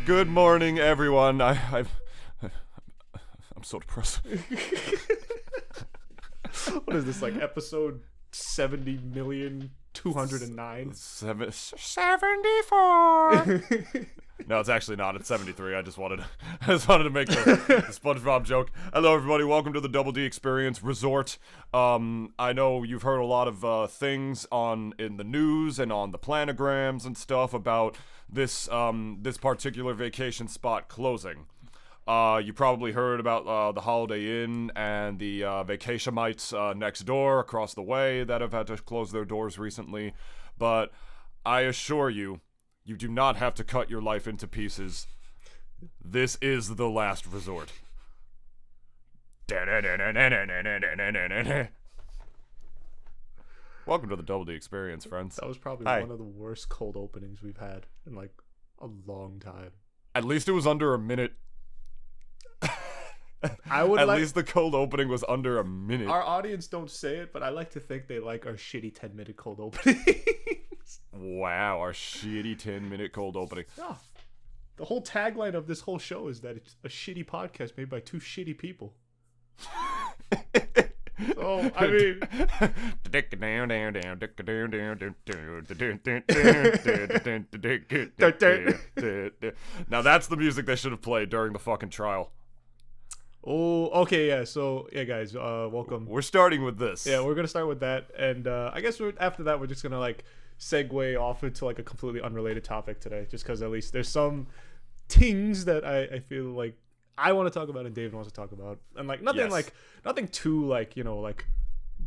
Good morning, everyone. I'm so depressed. What is this, like episode 70,209,000? 74. No, it's actually not. It's 73. I just wanted to make the SpongeBob joke. Hello, everybody. Welcome to the Double D Experience Resort. I know you've heard a lot of things in the news and on the planograms and stuff about this particular vacation spot closing. You probably heard about the Holiday Inn and the Vacationites next door across the way that have had to close their doors recently. But I assure you, you do not have to cut your life into pieces. This is the last resort. Welcome to the Double D Experience, friends. That was probably one of the worst cold openings we've had in like a long time. At least it was under a minute. At least the cold opening was under a minute. Our audience don't say it, but I like to think they like our shitty 10-minute cold openings. Wow, our shitty 10-minute cold opening. Yeah. The whole tagline of this whole show is that it's a shitty podcast made by two shitty people. So, I mean... Now that's the music they should have played during the fucking trial. Oh, okay, yeah. So, yeah, guys, welcome. We're starting with this. Yeah, we're gonna start with that, and I guess after that, we're just gonna like segue off into like a completely unrelated topic today, just because at least there's some things that I feel like I want to talk about and David wants to talk about, and like nothing nothing too like like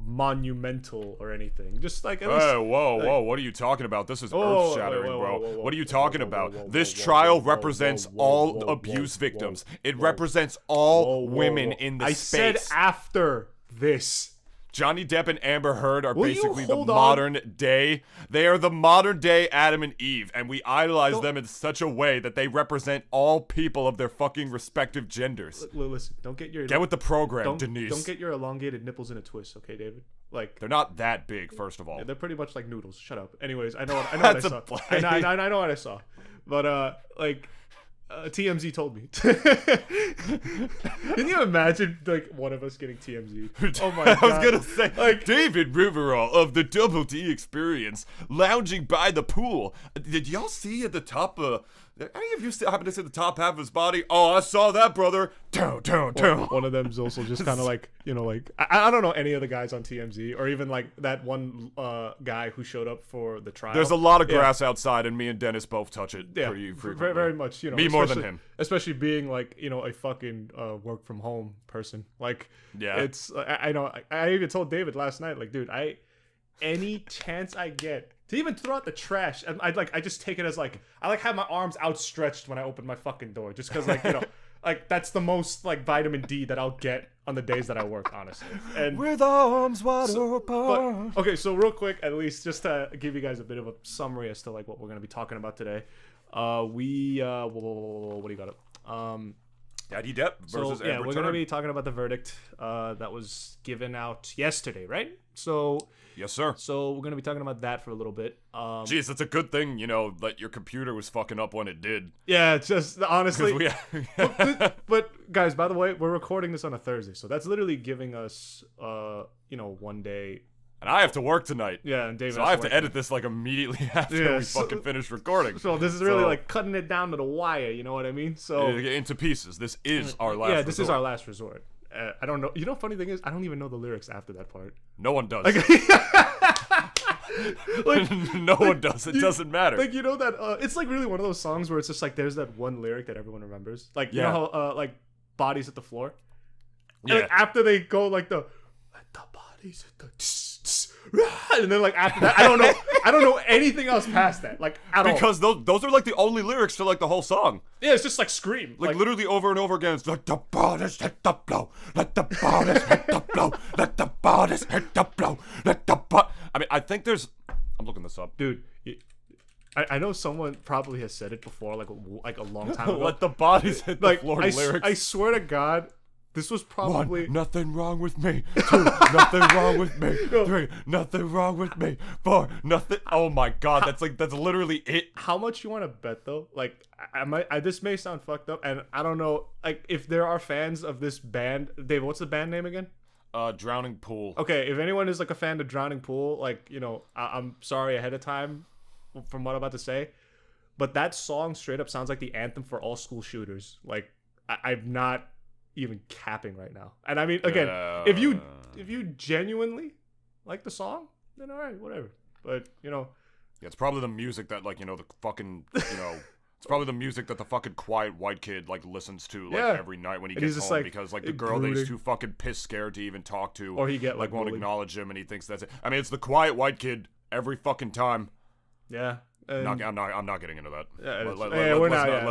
monumental or anything, just like at least, whoa, what are you talking about? This is earth-shattering, bro. What are you talking about? This trial represents all abuse victims. It represents all women in the space. I said after this. Johnny Depp and Amber Heard are basically the modern day. They are the modern day Adam and Eve, and we idolize them in such a way that they represent all people of their fucking respective genders. Listen, don't get with the program, Denise. Don't get your elongated nipples in a twist, okay, David? Like they're not that big, first of all. Yeah, they're pretty much like noodles. Shut up. Anyways, I know what I saw. I know what I saw, but TMZ told me. Can you imagine like one of us getting TMZ? Oh my god! I was gonna say, like David Riverall of the Double D Experience lounging by the pool. Did y'all see at the top? Any of you happen to see the top half of his body? Oh, I saw that, brother. One of them's also just kind of like I don't know any of the guys on TMZ or even like that one guy who showed up for the trial. There's a lot of grass outside, and me and Dennis both touch it pretty frequently. Very much, me more than him. Especially being like a fucking work from home person. Like it's I know I even told David last night, like, dude, any chance I get to even throw out the trash, and I just take it as like I like have my arms outstretched when I open my fucking door, just because like like that's the most like vitamin D that I'll get on the days that I work, honestly. And with arms wide open. Okay, so real quick, at least just to give you guys a bit of a summary as to like what we're gonna be talking about today. What do you got up? Johnny Depp versus Amber Turd. We're gonna be talking about the verdict that was given out yesterday, right? So yes, sir. So we're gonna be talking about that for a little bit. Jeez, that's a good thing, that your computer was fucking up when it did. Yeah, just honestly. But guys, by the way, we're recording this on a Thursday, so that's literally giving us 1 day. And I have to work tonight. Yeah, and David. So I have to edit this like immediately after we fucking finish recording. So this is really like cutting it down to the wire. You know what I mean? So into pieces. This is our last. Yeah, this is our last resort. I don't know. Funny thing is, I don't even know the lyrics after that part. No one does. No one does. It doesn't matter. Like that. It's like really one of those songs where it's just like there's that one lyric that everyone remembers. Like you know how like bodies at the floor. And, like, after they go like the bodies at the. And then like after that, I don't know anything else past that, like at all. Because those are like the only lyrics to like the whole song. Yeah, it's just like scream, like literally over and over again. It's like the bodies hit the blow, let the bodies hit the blow, let the bodies hit the blow, let the I mean, I think there's. I'm looking this up, dude. I know someone probably has said it before, like a long time ago. Let the bodies hit the floor. Lyrics. I swear to God, This was probably 1, nothing wrong with me. 2, nothing wrong with me. 3, nothing wrong with me. 4, nothing. Oh my God, that's literally it. How much you want to bet though? Like, this may sound fucked up, and I don't know. Like, if there are fans of this band, Dave, what's the band name again? Drowning Pool. Okay, if anyone is like a fan of Drowning Pool, like, I'm sorry ahead of time from what I'm about to say, but that song straight up sounds like the anthem for all school shooters. Like, I'm not even capping right now. And I mean, again, if you genuinely like the song, then all right, whatever. But yeah, it's probably the music that the fucking it's probably the music that the fucking quiet white kid listens to every night when he gets home, like, because the girl that he's too fucking pissed scared to even talk to, or he won't bullied. Acknowledge him, and he thinks that's it. I mean, it's the quiet white kid every fucking time. Yeah, I'm not getting into that. Yeah, we're not yet.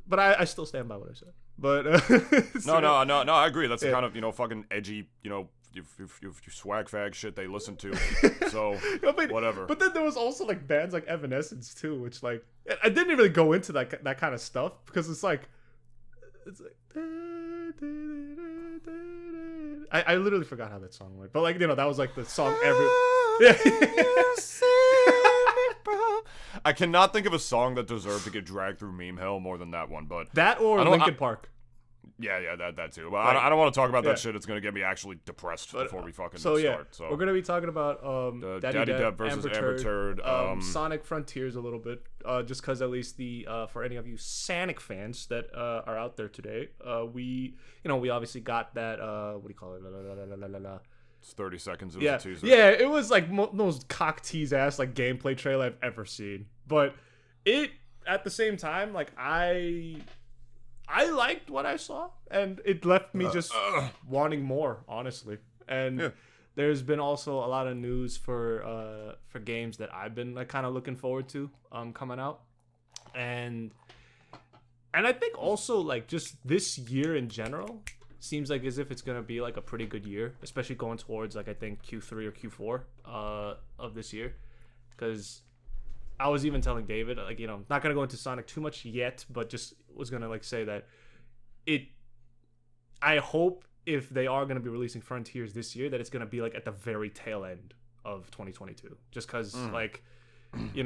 But I still stand by what I said. But no, I agree. That's the kind of fucking edgy you swag fag shit they listen to. So whatever. But then there was also bands like Evanescence too, which I didn't really go into that kind of stuff because it's like I literally forgot how that song went. But that was the song every. I cannot think of a song that deserved to get dragged through meme hell more than that one, but that or Linkin Park. Yeah, that too. But I don't want to talk about that shit. It's gonna get me actually depressed before we fucking start. So we're gonna be talking about Daddy Depp versus Amber Turd. Sonic Frontiers a little bit, just because at least for any of you Sonic fans that are out there today, we obviously got that what do you call it? It's 30 seconds. It was a teaser. Yeah, it was most cock tease ass gameplay trailer I've ever seen. But it at the same time I liked what I saw, and it left me just wanting more, honestly. And there's been also a lot of news for games that I've been kind of looking forward to coming out, and I think also just this year in general seems as if it's gonna be a pretty good year, especially going towards I think Q3 or Q4 of this year, because I was even telling David, not gonna go into Sonic too much yet, but just was gonna say that I hope if they are gonna be releasing Frontiers this year, that it's gonna be at the very tail end of 2022, just because we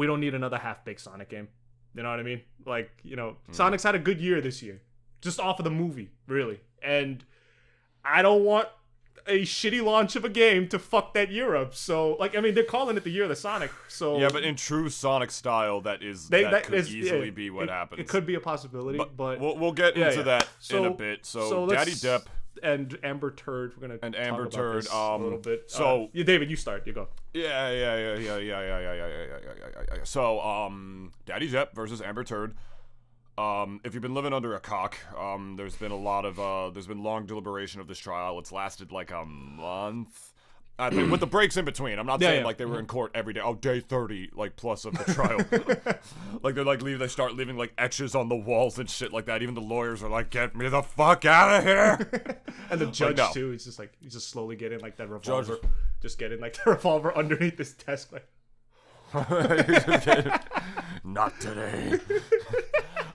don't need another half-baked Sonic game. You know what I mean? Sonic's had a good year this year, just off of the movie, really, and I don't want a shitty launch of a game to fuck that year up. So they're calling it the year of the Sonic. So yeah, but in true Sonic style, that could easily be what happens. It could be a possibility, but we'll get into that in a bit. So Daddy Depp and Amber Turd, we're gonna Amber talk Turd about this a little bit. So David, you start. You go. Yeah. So Daddy Depp versus Amber Turd. If you've been living under a cock, there's been long deliberation of this trial. It's lasted a month. I think with the breaks in between. I'm not saying they were in court every day. Oh, day 30, plus of the trial. They start leaving etches on the walls and shit like that. Even the lawyers are get me the fuck out of here. And the judge too. He's just slowly getting that revolver. Just getting the revolver underneath his desk. Not today.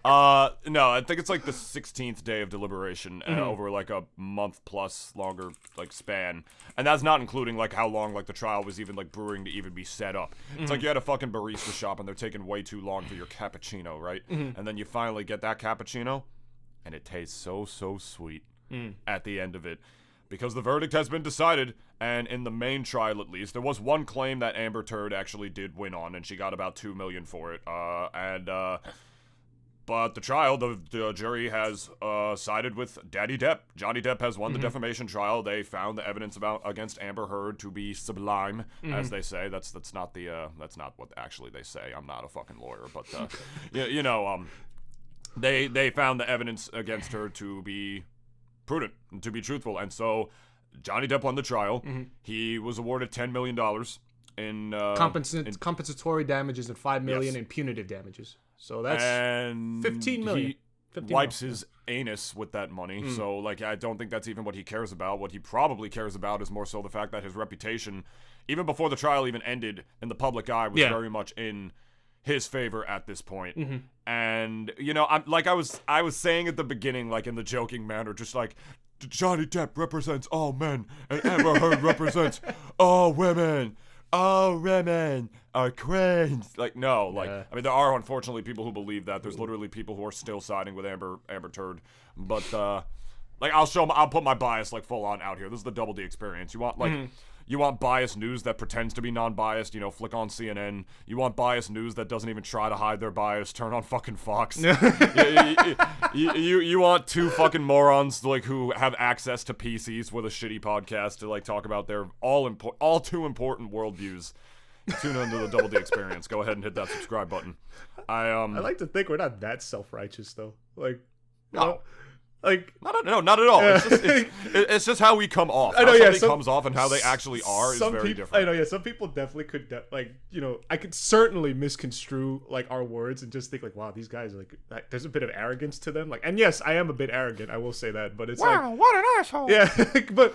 No, I think it's the 16th day of deliberation over a month plus longer span, and that's not including how long the trial was even brewing to even be set up. It's you had a fucking barista shop and they're taking way too long for your cappuccino, right? And then you finally get that cappuccino, and it tastes so sweet at the end of it. Because the verdict has been decided, and in the main trial at least, there was one claim that Amber Turd actually did win on, and she got about $2 million for it. But the trial, the jury has sided with Daddy Depp. Johnny Depp has won the defamation trial. They found the evidence against Amber Heard to be sublime, as they say. That's not what actually they say. I'm not a fucking lawyer, but they found the evidence against her to be prudent and to be truthful, and so Johnny Depp won the trial. He was awarded $10 million in compensatory damages and $5 million in punitive damages. So that's $15 million. He wipes his anus with that money. So I don't think that's even what he cares about. What he probably cares about is more so the fact that his reputation, even before the trial even ended in the public eye, was very much in his favor at this point. And I was saying at the beginning, like in the joking manner, just like Johnny Depp represents all men and Amber Heard represents all women. All women are queens. Like, no, like, I mean, there are unfortunately people who believe that. There's literally people who are still siding with Amber Turd. But, like, I'll put my bias, like, full on out here. This is the Double D experience. You want, like, you want biased news that pretends to be non-biased, flick on CNN. You want biased news that doesn't even try to hide their bias, turn on fucking Fox. you want two fucking morons, like, who have access to PCs with a shitty podcast to, like, talk about their all too important worldviews. Tune into the Double D experience. Go ahead and hit that subscribe button. I like to think we're not that self-righteous, though. Like, no. Like, not at all. It's just how we come off. How somebody comes off and how they actually are is very different. I know, yeah. Some people definitely could, I could certainly misconstrue, like, our words and just think, like, wow, these guys, like, there's a bit of arrogance to them. Like, and yes, I am a bit arrogant. I will say that. But it's wow, what an asshole. Yeah, but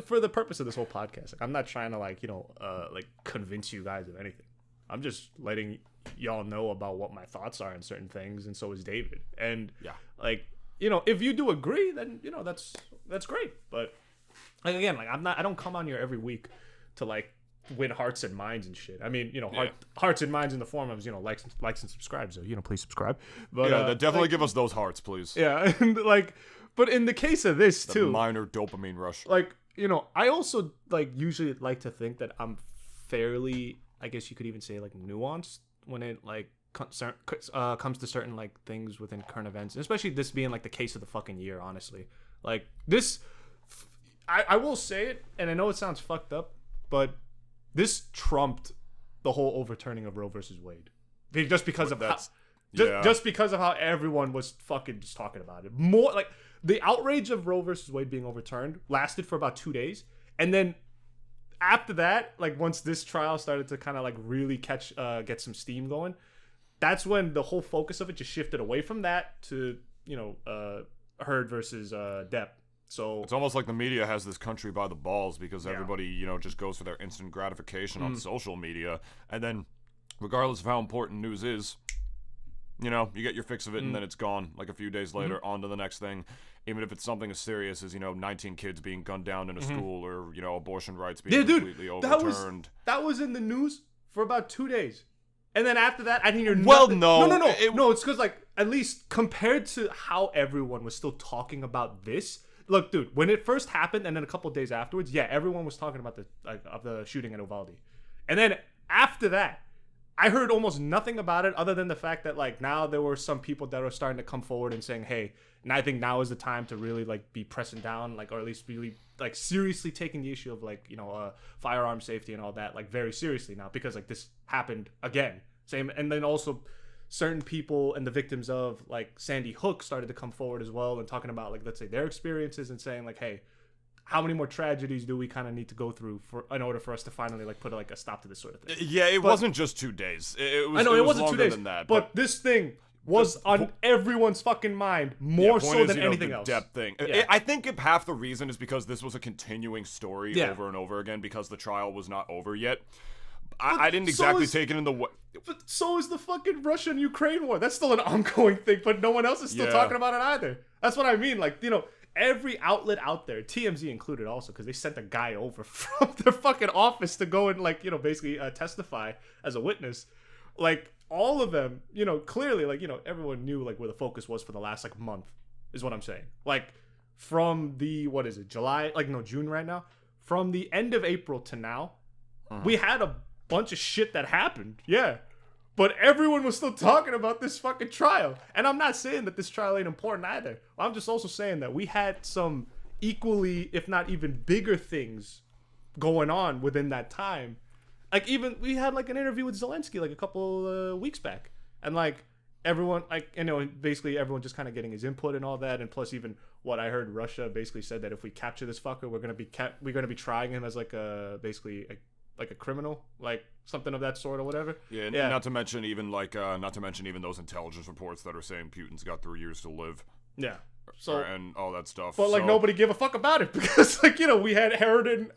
for the purpose of this whole podcast, like, I'm not trying to, like, convince you guys of anything. I'm just letting y'all know about what my thoughts are on certain things, and so is David. And like, if you do agree, then that's great. But like, again, like, I don't come on here every week to, like, win hearts and minds and shit. I mean, hearts and minds in the form of likes and subscribes. So please subscribe. But definitely, like, give us those hearts, please. Yeah, and like, but in the case of this too, minor dopamine rush. Like, I also, like, usually like to think that I'm fairly, I guess you could even say, like, nuanced when it, like, comes to certain, like, things within current events, and especially this being, like, the case of the fucking year, honestly. Like, this, I will say it, and I know it sounds fucked up, but this trumped the whole overturning of Roe versus Wade, just because of just because of how everyone was fucking just talking about it. More like, the outrage of Roe versus Wade being overturned lasted for about 2 days, and then after that, like, once this trial started to kind of, like, really get some steam going, that's when the whole focus of it just shifted away from that to, Heard versus Depp. So it's almost like the media has this country by the balls, because everybody, just goes for their instant gratification on social media, and then regardless of how important news is, you get your fix of it, and then it's gone. Like, a few days later, on to the next thing. Even if it's something as serious as, 19 kids being gunned down in a school, or, abortion rights being completely overturned. That was in the news for about 2 days. And then after that, I think you're No, it's because, like, at least compared to how everyone was still talking about this. Look, dude, when it first happened, and then a couple of days afterwards, everyone was talking about the shooting in Uvalde. And then after that, I heard almost nothing about it, other than the fact that, like, now there were some people that are starting to come forward and saying, hey, and I think now is the time to really, like, be pressing down, like, or at least really, like, seriously taking the issue of, like, firearm safety and all that, like, very seriously now, because, like, this happened again. Same, and then also certain people and the victims of, like, Sandy Hook started to come forward as well, and talking about, like, let's say their experiences, and saying, like, hey, how many more tragedies do we kind of need to go through in order for us to finally, like, put, like, a stop to this sort of thing? Yeah, it wasn't just 2 days. It wasn't 2 days than that. But this thing was on everyone's fucking mind more so than anything else. Depth thing. Yeah. I think half the reason is because this was a continuing story over and over again, because the trial was not over yet. I didn't exactly take it in the way. But so is the fucking Russia and Ukraine war. That's still an ongoing thing, but no one else is still talking about it either. That's what I mean. Like, every outlet out there, TMZ included also, because they sent a guy over from their fucking office to go and, like, basically testify as a witness. Like, all of them, clearly, like, everyone knew, like, where the focus was for the last, like, month, is what I'm saying. Like, from the, what is it, June right now? From the end of April to now, we had a bunch of shit that happened. Yeah. But everyone was still talking about this fucking trial. And I'm not saying that this trial ain't important either. I'm just also saying that we had some equally, if not even bigger things going on within that time. Like, even we had, like, an interview with Zelensky, like, a couple weeks back. And, like, everyone, like, basically everyone just kind of getting his input and all that. And plus, even what I heard, Russia basically said that if we capture this fucker, we're going to be trying him as, like, like a criminal, like something of that sort or whatever. Yeah, not to mention even those intelligence reports that are saying Putin's got 3 years to live. Yeah. So and all that stuff. But like nobody gave a fuck about it because like we had Herod and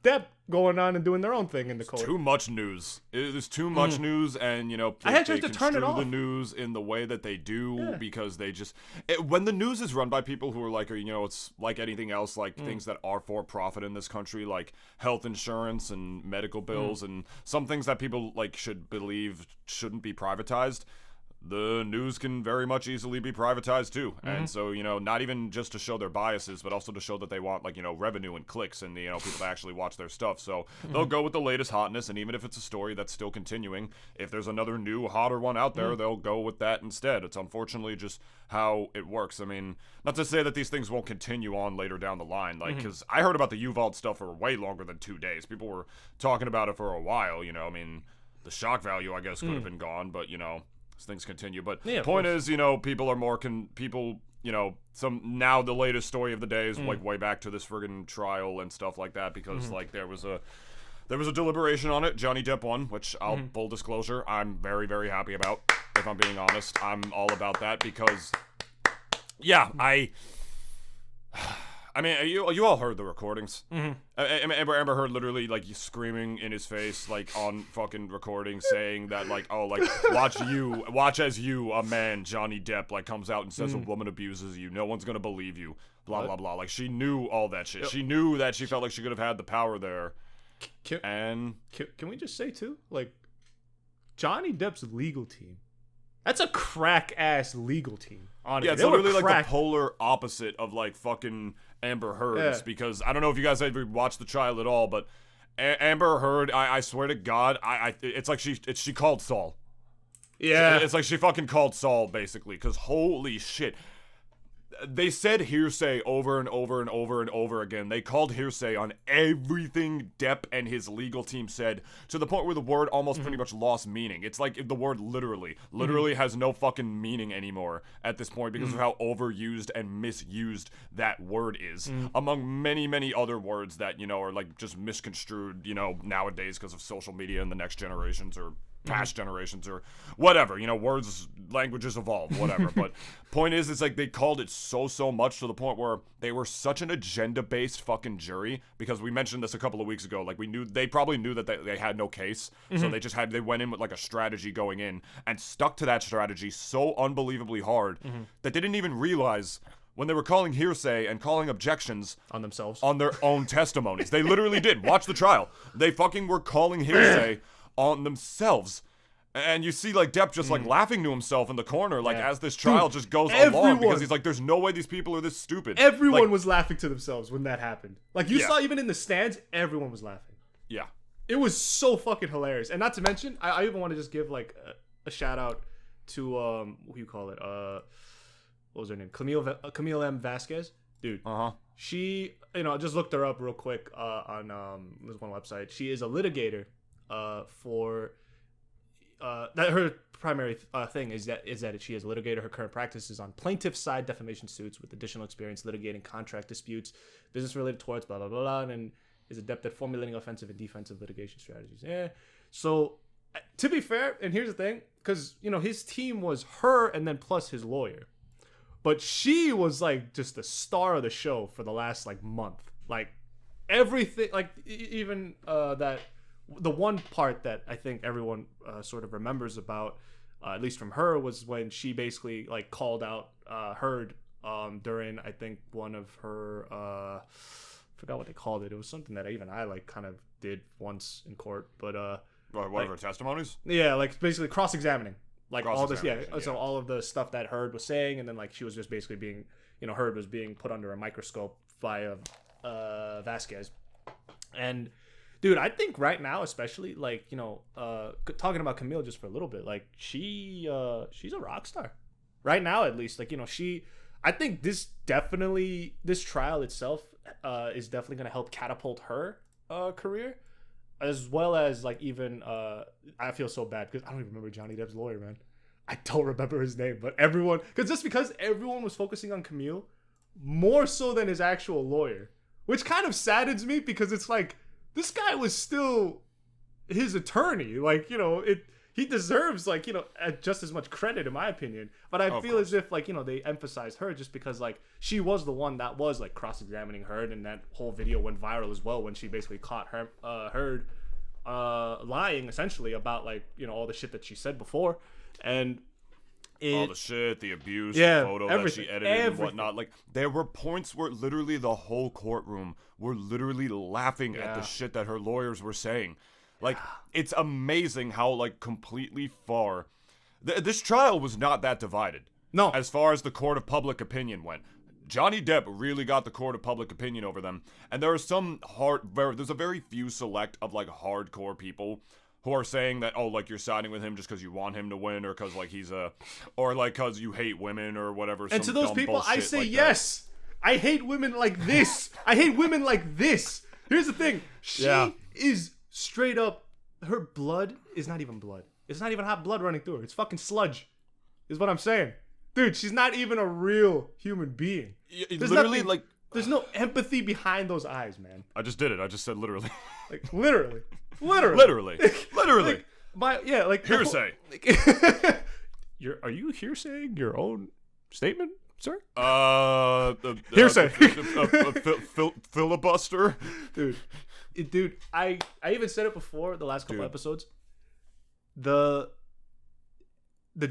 Depp going on and doing their own thing in the court. Too much news. There's too much news, and I had to turn it off. The news in the way that they do because they just when the news is run by people who are like, it's like anything else, like things that are for profit in this country, like health insurance and medical bills, and some things that people like should believe shouldn't be privatized. The news can very much easily be privatized too. And so, not even just to show their biases, but also to show that they want like, revenue and clicks and, people to actually watch their stuff. So they'll go with the latest hotness. And even if it's a story that's still continuing, if there's another new, hotter one out there, they'll go with that instead. It's unfortunately just how it works. I mean, not to say that these things won't continue on later down the line, like, because I heard about the Uvalde stuff for way longer than 2 days. People were talking about it for a while, I mean, the shock value, I guess, could have been gone, but, things continue. But point is, people are more some now the latest story of the day is like way back to this friggin' trial and stuff like that because like there was a deliberation on it. Johnny Depp won, which I'll full disclosure, I'm very, very happy about. If I'm being honest, I'm all about that because I mean, you all heard the recordings. Amber Heard literally like screaming in his face, like on fucking recording, saying that like, oh, like watch as you, a man, Johnny Depp, like comes out and says a woman abuses you. No one's gonna believe you. Blah blah blah. Like she knew all that shit. Yep. She knew that she felt like she could have had the power there. Can we just say too, like Johnny Depp's legal team? That's a crack ass legal team. Honestly. Yeah, it's literally like the polar opposite of like fucking Amber Heard's because I don't know if you guys ever watched the trial at all, but Amber Heard, I swear to God, it's like she called Saul. Yeah, it's like she fucking called Saul basically because holy shit. They said hearsay over and over and over and over again. They called hearsay on everything Depp and his legal team said to the point where the word almost pretty much lost meaning. It's like the word literally has no fucking meaning anymore at this point because of how overused and misused that word is among many, many other words that, are like just misconstrued, nowadays because of social media and the next generations or past generations or whatever, words, languages evolve, whatever. But point is, it's like they called it so much to the point where they were such an agenda-based fucking jury because we mentioned this a couple of weeks ago. Like they probably knew that they had no case, so they went in with like a strategy going in and stuck to that strategy so unbelievably hard that they didn't even realize when they were calling hearsay and calling objections on themselves on their own testimonies. They literally did. Watch the trial. They fucking were calling hearsay on themselves. And you see like Depp just like laughing to himself in the corner like as this trial just goes along because he's like there's no way these people are this stupid. Everyone was laughing to themselves when that happened. Like you saw even in the stands, everyone was laughing. Yeah. It was so fucking hilarious. And not to mention, I even want to just give like a shout out to what do you call it? What was her name? Camille M. Vasquez. Dude. She, I just looked her up real quick on this one website. She is a litigator for that her primary thing is that she is a litigator. Her current practice is on plaintiff side defamation suits with additional experience litigating contract disputes, business related torts, blah blah blah, and is adept at formulating offensive and defensive litigation strategies. So to be fair, and here's the thing, because his team was her and then plus his lawyer, but she was like just the star of the show for the last like month. Like everything, like even that. The one part that I think everyone sort of remembers about, at least from her, was when she basically like called out Heard during I think one of her forgot what they called it. It was something that I like kind of did once in court, but one of her testimonies. Yeah, like basically cross-examining, like all this. Yeah, so all of the stuff that Heard was saying, and then like she was just basically being, Heard was being put under a microscope by Vasquez, and. Dude, I think right now, especially like talking about Camille just for a little bit, like she's a rock star, right now at least. Like I think this trial itself is definitely gonna help catapult her career, as well as like even I feel so bad because I don't even remember Johnny Depp's lawyer, man. I don't remember his name, but because everyone was focusing on Camille more so than his actual lawyer, which kind of saddens me because it's like. This guy was still his attorney. Like, he deserves like, you know, just as much credit in my opinion. But I feel as if like, you know, they emphasized her just because like she was the one that was like cross-examining Heard, and that whole video went viral as well when she basically caught Heard lying essentially about like, you know, all the shit that she said before. And all the shit, the abuse, the photo that she edited and whatnot. Like, there were points where literally the whole courtroom were literally laughing at the shit that her lawyers were saying. Like, it's amazing how, like, completely far... this trial was not that divided. No. As far as the court of public opinion went. Johnny Depp really got the court of public opinion over them. And there are some there's a very few select of, like, hardcore people who are saying that, oh, like, you're siding with him just because you want him to win, or because, like, he's a... or, like, because you hate women, or whatever. And to those people, I say like yes! That. I hate women like this! I hate women like this! Here's the thing. She is straight up... her blood is not even blood. It's not even hot blood running through her. It's fucking sludge. Is what I'm saying. Dude, she's not even a real human being. There's literally, like... there's no empathy behind those eyes, man. I just did it. I just said literally. Like, literally. Literally. Like hearsay. Are you hearsaying your own statement, sir? Hearsay. Filibuster. Dude, I even said it before the last couple episodes. The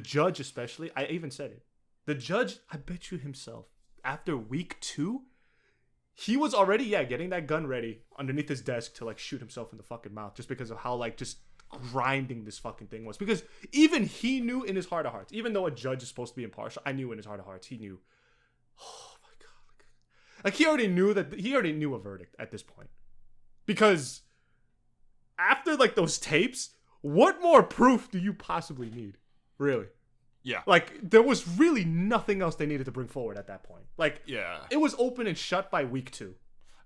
judge especially, I even said it. The judge, I bet you himself, after week 2, he was already, getting that gun ready underneath his desk to, like, shoot himself in the fucking mouth just because of how, like, just grinding this fucking thing was. Because even he knew in his heart of hearts, even though a judge is supposed to be impartial, I knew in his heart of hearts, he knew, oh my God. Like, he already knew a verdict at this point. Because after, like, those tapes, what more proof do you possibly need? Really? Yeah. Like, there was really nothing else they needed to bring forward at that point. Like, it was open and shut by week 2.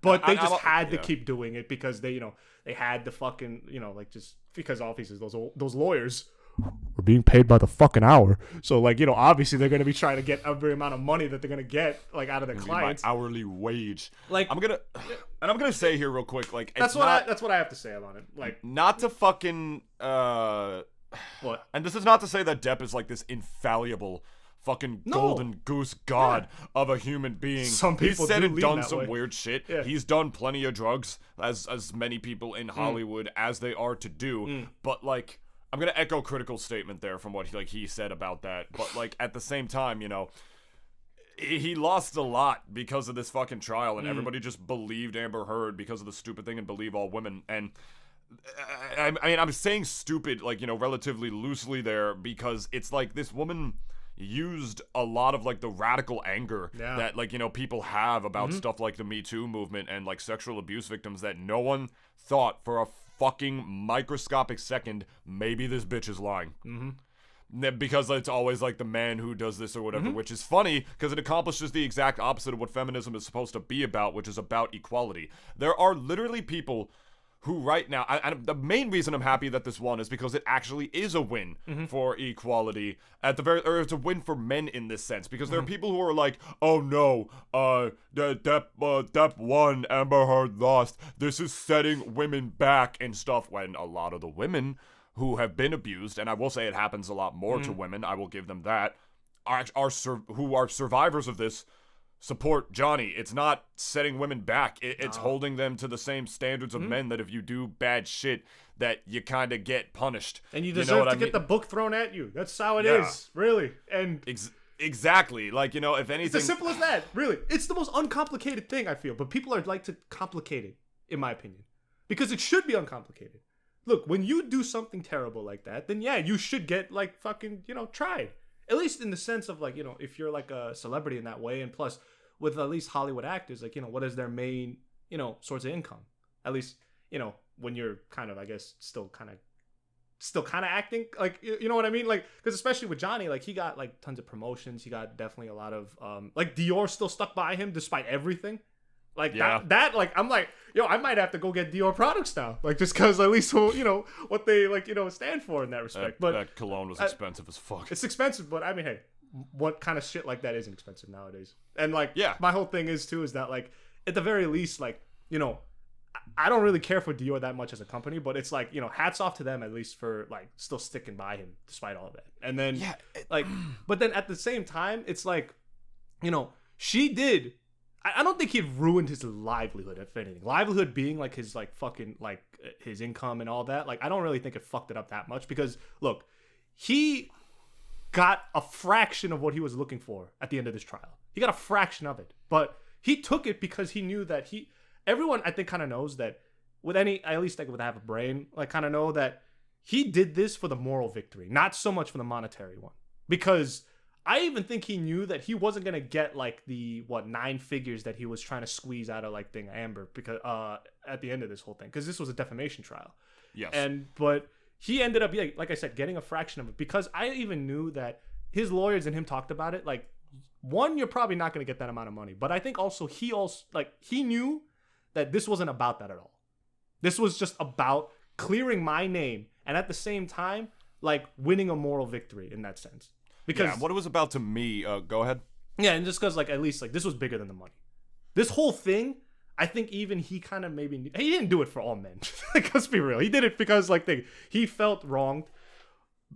But they just had to keep doing it because they, you know, they had the fucking, you know, like, just because obviously those lawyers were being paid by the fucking hour. So, like, you know, obviously they're going to be trying to get every amount of money that they're going to get, like, out of their clients. My hourly wage. Like, I'm going to say here real quick, like, that's what I have to say about it. Like, not to fucking, what? And this is not to say that Depp is like this infallible fucking golden goose god of a human being. Some people He's said and done some way. weird shit. Yeah. He's done plenty of drugs, as many people in Hollywood as they are to do. But like, I'm gonna echo critical statement there from what he said about that. But like, at the same time, you know, he lost a lot because of this fucking trial, and everybody just believed Amber Heard because of the stupid thing and believe all women. And I mean, I'm saying stupid, like, you know, relatively loosely there, because it's like this woman used a lot of, like, the radical anger that, like, you know, people have about stuff like the Me Too movement and, like, sexual abuse victims, that no one thought for a fucking microscopic second, maybe this bitch is lying. Because it's always, like, the man who does this or whatever, which is funny, because it accomplishes the exact opposite of what feminism is supposed to be about, which is about equality. There are literally people who right now, and the main reason I'm happy that this won is because it actually is a win for equality, or it's a win for men in this sense, because there are people who are like, oh no, Depp won, Amber Heard lost, this is setting women back and stuff, when a lot of the women who have been abused, and I will say it happens a lot more to women, I will give them that, who are survivors of this, support Johnny. It's not setting women back. It's holding them to the same standards of men, that if you do bad shit, that you kind of get punished. And you deserve to get the book thrown at you. That's how it is, really. And exactly. Like, you know, if anything... It's as simple as that, really. It's the most uncomplicated thing, I feel. But people are like to complicate it, in my opinion. Because it should be uncomplicated. Look, when you do something terrible like that, then yeah, you should get, like, fucking, you know, tried. At least in the sense of, like, you know, if you're, like, a celebrity in that way, and plus... with at least Hollywood actors, like, you know, what is their main, you know, source of income? At least, you know, when you're kind of, I guess, still kind of acting, like, you know what I mean? Like, because especially with Johnny, like, he got, like, tons of promotions. He got definitely a lot of, like, Dior still stuck by him despite everything. Like, that, like, I'm like, yo, I might have to go get Dior products now. Like, just because at least, you know, what they, like, you know, stand for in that respect. But that cologne was expensive as fuck. It's expensive, but I mean, hey, what kind of shit like that isn't expensive nowadays? And, like, my whole thing is too, is that, like, at the very least, like, you know, I don't really care for Dior that much as a company, but it's like, hats off to them at least for like still sticking by him despite all of that. And then but then at the same time, it's like, she did. I don't think he ruined his livelihood, if anything. Livelihood being like his like fucking like his income and all that. Like, I don't really think it fucked it up that much because look, he got a fraction of what he was looking for at the end of this trial. He got a fraction of it, but he took it because he knew that everyone I think kind of knows that with at least like with have a brain, like kind of know that he did this for the moral victory, not so much for the monetary one. Because I even think he knew that he wasn't gonna get like the 9 figures that he was trying to squeeze out of like Amber because at the end of this whole thing, because this was a defamation trial. Yes. But he ended up, like I said, getting a fraction of it because I even knew that his lawyers and him talked about it. Like, one, you're probably not gonna get that amount of money, but I think also he knew that this wasn't about that at all. This was just about clearing my name and at the same time, like winning a moral victory in that sense. Because what it was about to me, go ahead. Yeah, and just because like at least like this was bigger than the money. This whole thing, I think even he kind of maybe he didn't do it for all men. Like, let's be real, he did it because like he felt wronged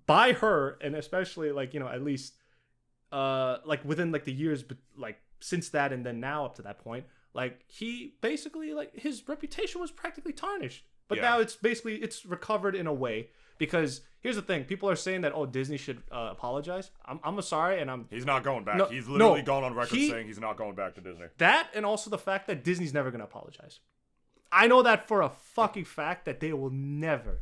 by her, and especially like at least like within like the years like since that and then now up to that point, like he basically like his reputation was practically tarnished. But now it's recovered in a way. Because here's the thing, people are saying that Disney should apologize. I'm sorry, and he's not going back. He's literally gone on record saying he's not going back to Disney. That and also the fact that Disney's never gonna apologize. I know that for a fucking fact that they will never,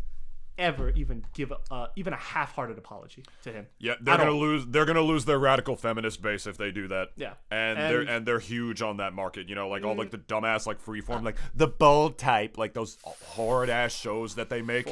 ever even give even a half-hearted apology to him. Yeah, they're gonna lose. They're gonna lose their radical feminist base if they do that. Yeah, and they're huge on that market. Like all like the dumbass like freeform like the bold type like those horrid ass shows that they make.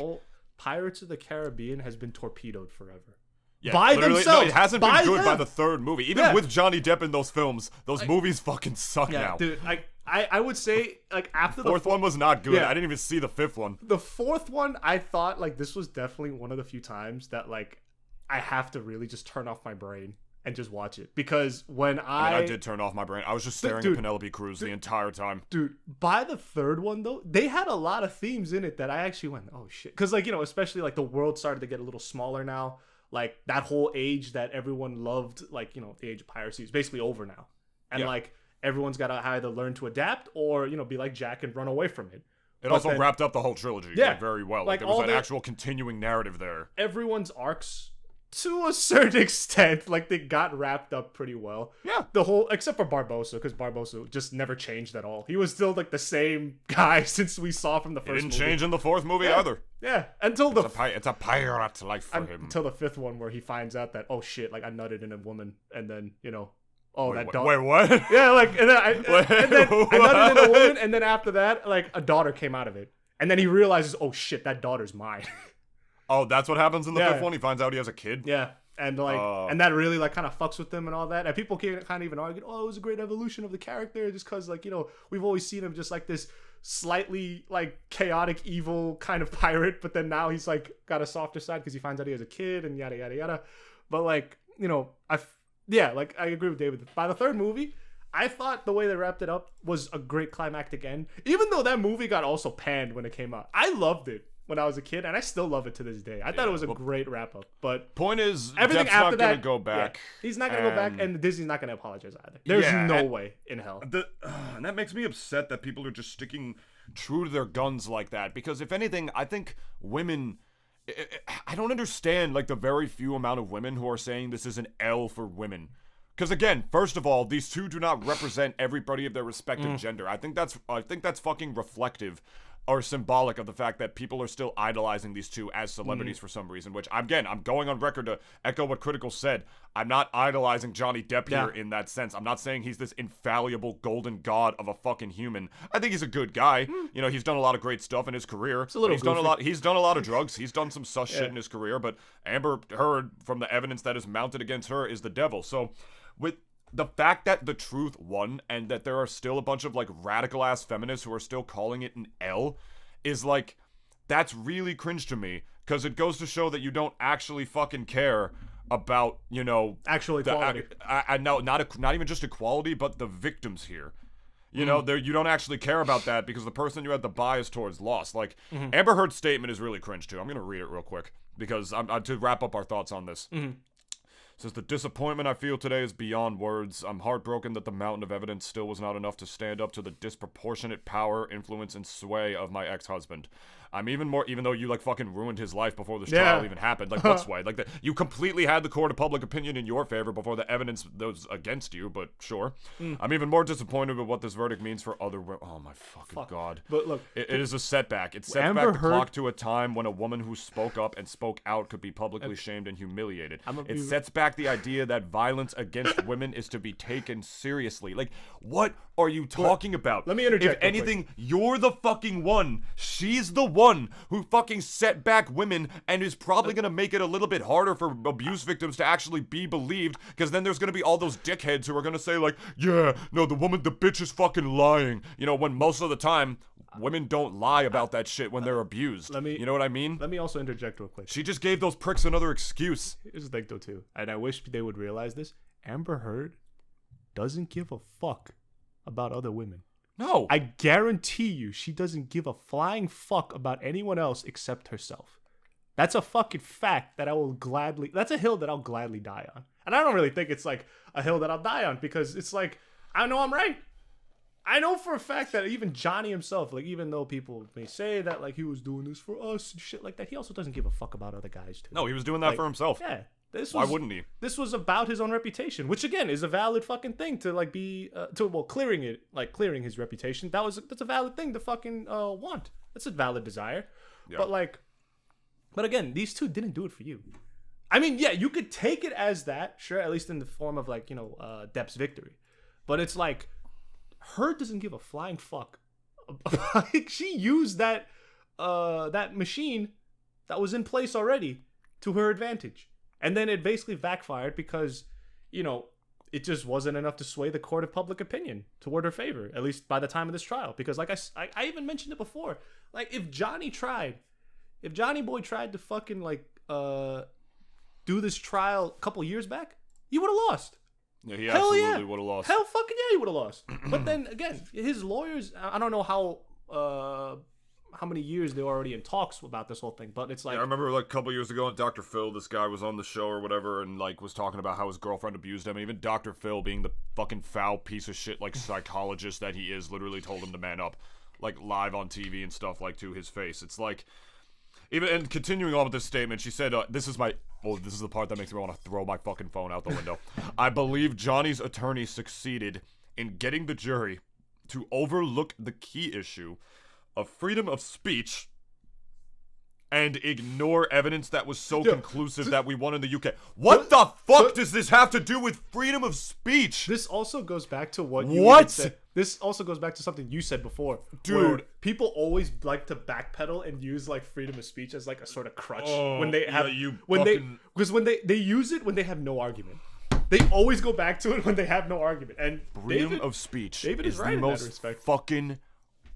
Pirates of the Caribbean has been torpedoed forever. Yeah, by themselves. No, it hasn't been good by the third movie. Even with Johnny Depp in those films, those movies fucking suck now. Dude, I would say like after the fourth one was not good. I didn't even see the fifth one. The fourth one, I thought like this was definitely one of the few times that like I have to really just turn off my brain and just watch it, because when I did turn off my brain. I was just staring at Penelope Cruz the entire time. Dude, by the third one though, they had a lot of themes in it that I actually went, oh shit, because like especially like the world started to get a little smaller now. Like that whole age that everyone loved, like the age of piracy is basically over now, and like everyone's got to either learn to adapt or be like Jack and run away from it. It also wrapped up the whole trilogy very well. Like there was an actual continuing narrative there. Everyone's arcs, to a certain extent, like they got wrapped up pretty well. Yeah. The whole, except for Barbossa, because Barbossa just never changed at all. He was still like the same guy since we saw from the first movie. He didn't change in the fourth movie either. Yeah. Until it's a pirate life for him. Until the fifth one where he finds out that, oh shit, like I nutted in a woman, and then, wait, that dog. Wait, what? Yeah, like, and then I nutted in a woman, and then after that, like a daughter came out of it. And then he realizes, oh shit, that daughter's mine. Oh, that's what happens in the fifth one? He finds out he has a kid? Yeah. And like, and that really like kind of fucks with him and all that. And people kind of even argue, oh, it was a great evolution of the character, just because like we've always seen him just like this slightly like chaotic, evil kind of pirate, but then now he's like got a softer side because he finds out he has a kid and yada yada yada. But like like I agree with David. By the third movie, I thought the way they wrapped it up was a great climactic end. Even though that movie got also panned when it came out, I loved it when I was a kid, and I still love it to this day. I thought it was a great wrap up. But point is, everything Depp's after not gonna go back. Yeah, he's not gonna go back, and Disney's not gonna apologize either. There's no way in hell. And that makes me upset that people are just sticking true to their guns like that. Because if anything, I think women. I don't understand like the very few amount of women who are saying this is an L for women. Because again, first of all, these two do not represent everybody of their respective gender. I think that's fucking reflective or symbolic of the fact that people are still idolizing these two as celebrities for some reason, which I'm going on record to echo what Critical said. I'm not idolizing Johnny Depp here in that sense. I'm not saying he's this infallible golden god of a fucking human. I think he's a good guy. He's done a lot of great stuff in his career. He's done a lot of drugs. He's done some sus shit in his career, but Amber Heard, from the evidence that is mounted against her, is the devil. So with the fact that the truth won and that there are still a bunch of like radical ass feminists who are still calling it an L is like, that's really cringe to me, because it goes to show that you don't actually fucking care about, actual equality. No, not even just equality, but the victims here. You know, you don't actually care about that because the person you had the bias towards lost. Like, Amber Heard's statement is really cringe, too. I'm going to read it real quick because to wrap up our thoughts on this. Says, the disappointment I feel today is beyond words. I'm heartbroken that the mountain of evidence still was not enough to stand up to the disproportionate power, influence, and sway of my ex-husband. I'm even more, even though you like fucking ruined his life before this trial even happened. Like, what sway? Like, you completely had the court of public opinion in your favor before the evidence was against you, but sure. I'm even more disappointed with what this verdict means for other women. Oh my fucking God. But look, it is a setback. It sets back the clock to a time when a woman who spoke up and spoke out could be publicly shamed and humiliated. It sets back the idea that violence against women is to be taken seriously. Like, what are you talking about? Let me interject. If anything, you're the fucking one. She's the one who fucking set back women and is probably going to make it a little bit harder for abuse victims to actually be believed, because then there's going to be all those dickheads who are going to say like, yeah, no, the bitch is fucking lying. You know, when most of the time, women don't lie about that shit when they're abused. You know what I mean? Let me also interject real quick. She just gave those pricks another excuse. Here's the thing, though, too. And I wish they would realize this. Amber Heard doesn't give a fuck about other women. No. I guarantee you she doesn't give a flying fuck about anyone else except herself. That's a fucking fact that that's a hill that I'll gladly die on. And I don't really think it's like a hill that I'll die on, because it's like, I know I'm right. I know for a fact that even Johnny himself, like, even though people may say that like he was doing this for us and shit like that, he also doesn't give a fuck about other guys too. No, he was doing that for himself. Yeah. Why wouldn't he? This was about his own reputation, which again is a valid fucking thing to like be clearing his reputation. That's a valid thing to fucking want. That's a valid desire. Yeah. But again, these two didn't do it for you. I mean, yeah, you could take it as that, sure, at least in the form of like, Depp's victory. But it's like, Heard doesn't give a flying fuck. Like, she used that machine that was in place already to her advantage. And then it basically backfired because, it just wasn't enough to sway the court of public opinion toward her favor, at least by the time of this trial. Because like I even mentioned it before, like if Johnny Boy tried to fucking like do this trial a couple years back, he would have lost. Yeah, he absolutely would have lost. Hell fucking yeah, he would have lost. But then again, his lawyers, I don't know how many years they're already in talks about this whole thing, but it's like, I remember like a couple years ago on Dr. Phil, this guy was on the show or whatever and like was talking about how his girlfriend abused him, and even Dr. Phil, being the fucking foul piece of shit like psychologist that he is, literally told him to man up, like live on TV and stuff, like to his face. It's like, even, and continuing on with this statement, she said, this is the part that makes me want to throw my fucking phone out the window. I believe Johnny's attorney succeeded in getting the jury to overlook the key issue of freedom of speech and ignore evidence that was so conclusive that we won in the UK. What the fuck does this have to do with freedom of speech? This also goes back to what you said. This also goes back to something you said before. Dude, people always like to backpedal and use like freedom of speech as like a sort of crutch when they have because when they use it when they have no argument. They always go back to it when they have no argument. And freedom of speech is right the in most that respect. Fucking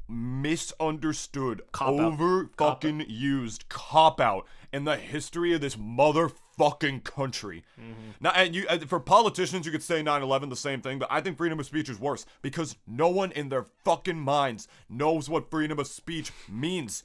misunderstood, cop-out. used cop-out in the history of this motherfucking country. Now, and for politicians, you could say 9/11 the same thing, but I think freedom of speech is worse because no one in their fucking minds knows what freedom of speech means.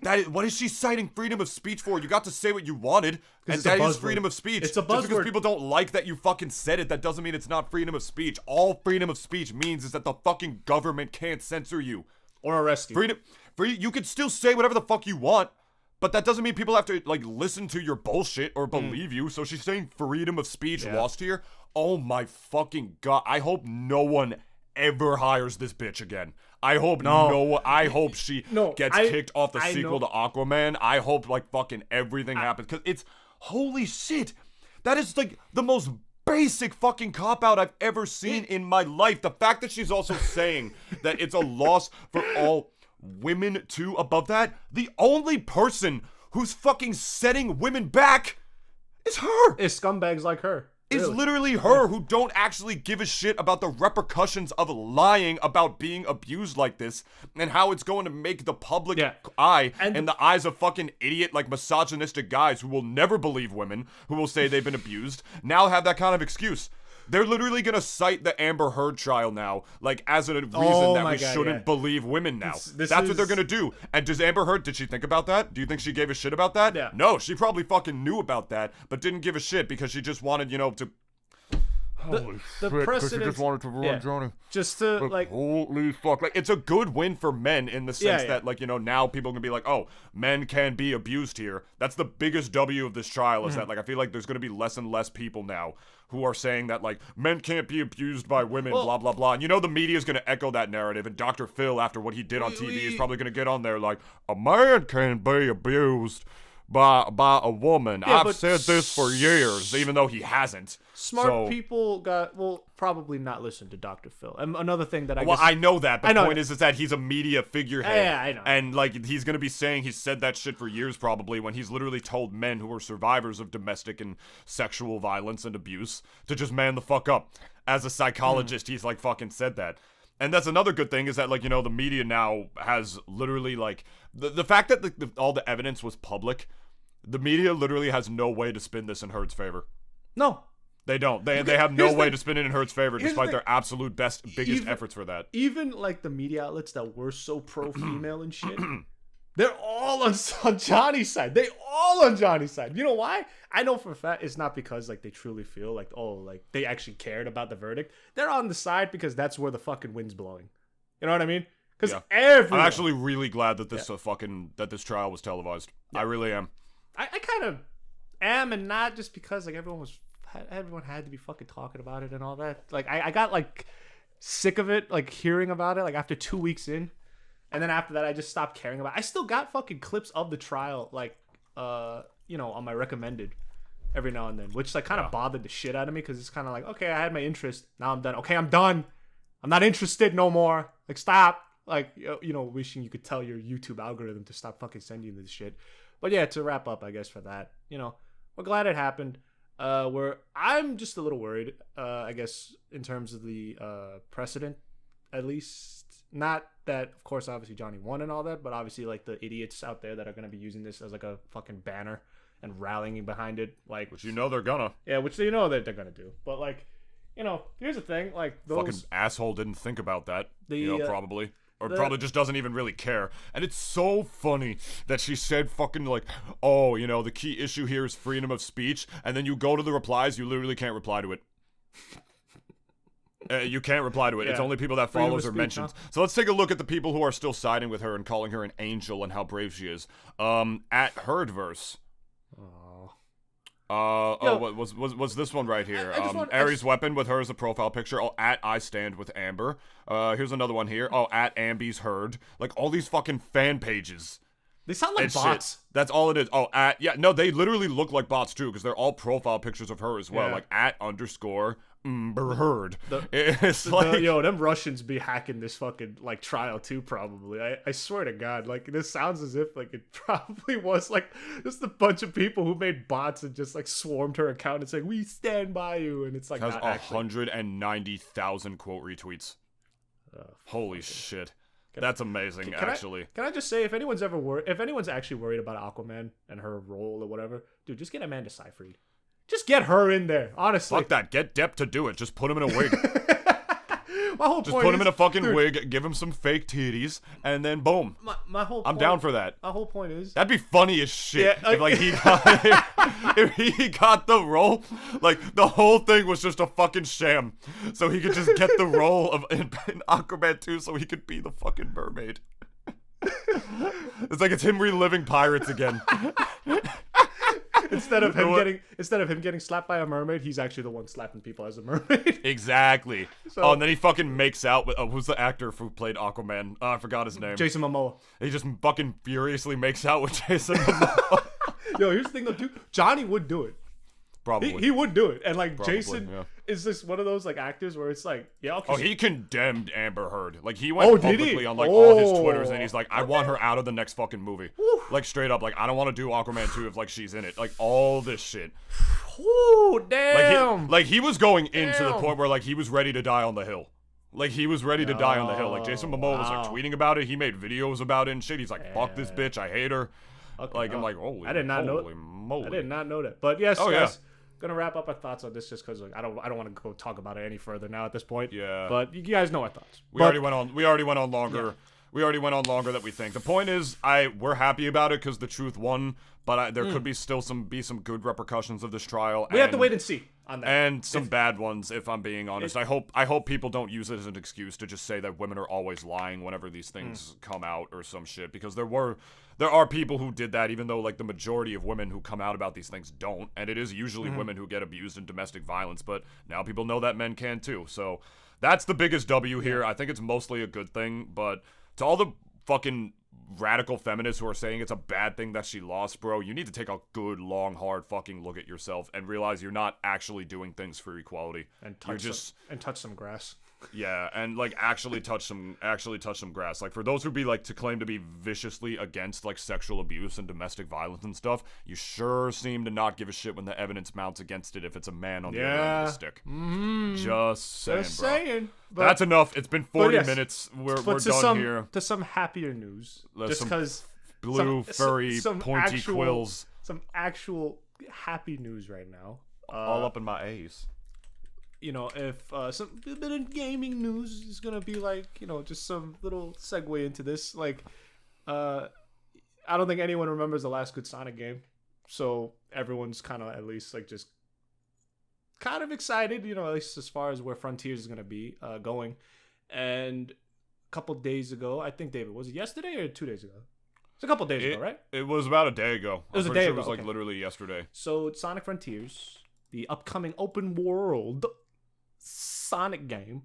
What is she citing freedom of speech for? You got to say what you wanted, and that is freedom of speech. It's a buzzword. Just because people don't like that you fucking said it, that doesn't mean it's not freedom of speech. All freedom of speech means is that the fucking government can't censor you or arrest you. You can still say whatever the fuck you want, but that doesn't mean people have to like listen to your bullshit or believe you. So she's saying freedom of speech lost here. Oh my fucking God! I hope no one ever hires this bitch again. I hope I hope she gets kicked off the sequel to Aquaman. I hope like fucking everything happens, because it's holy shit. That is like the most basic fucking cop-out I've ever seen in my life. The fact that she's also saying that it's a loss for all women too. Above that, the only person who's fucking setting women back is her. It's scumbags like her. It's literally her who don't actually give a shit about the repercussions of lying about being abused like this and how it's going to make the public eye and the eyes of fucking idiot, like misogynistic guys who will never believe women, who will say they've been abused, now have that kind of excuse. They're literally gonna cite the Amber Heard trial now, like as a reason that we shouldn't believe women now. That's what they're gonna do. And does Amber Heard, did she think about that? Do you think she gave a shit about that? Yeah. No, she probably fucking knew about that, but didn't give a shit because she just wanted, to. Holy the shit, because she precedent, just wanted to ruin Johnny. Just to, like... Holy fuck. Like, it's a good win for men in the sense that, like, now people can be like, oh, men can be abused here. That's the biggest W of this trial is that, like, I feel like there's going to be less and less people now who are saying that, like, men can't be abused by women, blah, blah, blah. And the media is going to echo that narrative. And Dr. Phil, after what he did on TV, is probably going to get on there like, a man can be abused by a woman. I've said this for years, even though he hasn't. Smart people will probably not listen to Dr. Phil. And another thing that I know that. The point is that he's a media figurehead. Yeah, I know. And, like, he's going to be saying he's said that shit for years probably when he's literally told men who are survivors of domestic and sexual violence and abuse to just man the fuck up. As a psychologist, he's, like, fucking said that. And that's another good thing is that, like, the media now has literally, like, the fact that all the evidence was public, the media literally has no way to spin this in Heard's favor. No. They don't. They have no way to spin it in Heard's favor despite their absolute biggest efforts for that. Even, like, the media outlets that were so pro-female and shit, they're all on Johnny's side. They all on Johnny's side. You know why? I know for a fact it's not because, like, they truly feel like, oh, like, they actually cared about the verdict. They're on the side because that's where the fucking wind's blowing. You know what I mean? Because everyone... I'm actually really glad that this that this trial was televised. Yeah. I really am. I kind of am and not just because, like, everyone had to be fucking talking about it and all that. Like, I got, like, sick of it, like, hearing about it, like, after 2 weeks in. And then after that, I just stopped caring about it. I still got fucking clips of the trial, like, on my recommended every now and then, which, like, kind of bothered the shit out of me because it's kind of like, okay, I had my interest. Now I'm done. Okay, I'm done. I'm not interested no more. Like, stop. Like, wishing you could tell your YouTube algorithm to stop fucking sending you this shit. But yeah, to wrap up, I guess, for that, we're glad it happened. I'm just a little worried, I guess, in terms of the precedent, at least. Not that, of course, obviously Johnny won and all that, but obviously, like, the idiots out there that are going to be using this as, like, a fucking banner and rallying behind it, like... Which they're gonna. Yeah, which they know that they're gonna do. But, like, here's the thing, like, those... Fucking asshole didn't think about that, probably. Or probably just doesn't even really care. And it's so funny that she said fucking like, oh, the key issue here is freedom of speech. And then you go to the replies, you literally can't reply to it. You can't reply to it. Yeah. It's only people that follows or mentions. Huh? So let's take a look at the people who are still siding with her and calling her an angel and how brave she is. At Herdverse. What's this one right here? Aries Weapon with her as a profile picture. Oh, at I Stand with Amber. Here's another one here. Oh, at Amby's Heard. Like, all these fucking fan pages. They sound like bots. Shit. That's all it is. Oh, they literally look like bots too, because they're all profile pictures of her as well. Yeah. Like, at _ Heard. Them Russians be hacking this fucking, like, trial too, probably. I swear to God, like, this sounds as if, like, it probably was, like, just a bunch of people who made bots and just, like, swarmed her account and said, we stand by you, and it's like, it has 190,000 quote retweets. Holy shit. That's amazing, actually. Can I just say, if anyone's actually worried about Aquaman and her role or whatever, dude, just get Amanda Seyfried. Just get her in there, honestly. Fuck that. Get Depp to do it. Just put him in a wig. Just put him in a fucking wig, give him some fake titties, and then boom. My whole I'm down for that. My whole point is... That'd be funny as shit if he got the role. Like, the whole thing was just a fucking sham. So he could just get the role of in Aquaman 2 so he could be the fucking mermaid. It's like it's him reliving Pirates again. Instead of him getting slapped by a mermaid, he's actually the one slapping people as a mermaid. Exactly. So, and then he fucking makes out with who's the actor who played Aquaman? I forgot his name. Jason Momoa. He just fucking furiously makes out with Jason Momoa. Yo, here's the thing though, dude. Johnny would do it. Probably. He would do it. And like Jason is this one of those like actors where it's like, yeah, okay. Oh, he condemned Amber Heard. Like he went publicly on like all his Twitters and he's like, I want her out of the next fucking movie. Woo. Like straight up, like I don't want to do Aquaman 2 if like she's in it. Like all this shit. Ooh, damn. Like he was going into the point where like he was ready to die on the hill. Like he was ready to die on the hill. Like Jason Momoa was like tweeting about it. He made videos about it and shit. He's like, fuck this bitch, I hate her. Okay, like I'm like, holy, I did not know that. But yes, guys. gonna wrap up our thoughts on this just because I don't want to go talk about it any further now at this point. Yeah. But you guys know our thoughts. We already went on longer. Yeah. We already went on longer than we think. The point is, we're happy about it because the truth won. But there could be still some good repercussions of this trial. We have to wait and see on that. And some bad ones, if I'm being honest. I hope people don't use it as an excuse to just say that women are always lying whenever these things come out or some shit. Because there are people who did that, even though like the majority of women who come out about these things don't. And it is usually women who get abused in domestic violence. But now people know that men can too. So that's the biggest W here. I think it's mostly a good thing. But to all the fucking radical feminists who are saying it's a bad thing that she lost, bro, you need to take a good, long, hard fucking look at yourself and realize you're not actually doing things for equality. And touch some grass. Yeah, and like actually touch some grass. Like for those who be like to claim to be viciously against like sexual abuse and domestic violence and stuff, you sure seem to not give a shit when the evidence mounts against it if it's a man on the other end of the stick. Just saying, bro. That's enough. It's been 40 minutes. We're done here. To some happier news. Just because blue, furry, pointy quills. Some actual happy news right now. All up in my A's. You know, if a bit of gaming news is gonna be like, you know, just some little segue into this. Like, I don't think anyone remembers the last good Sonic game, so everyone's kind of at least like just kind of excited, you know, at least as far as where Frontiers is gonna be going. And a couple days ago, I think, David, was it yesterday or 2 days ago? It's a couple days ago, right? It was about a day ago. It was a day ago. It was like literally yesterday. So Sonic Frontiers, the upcoming open world Sonic game,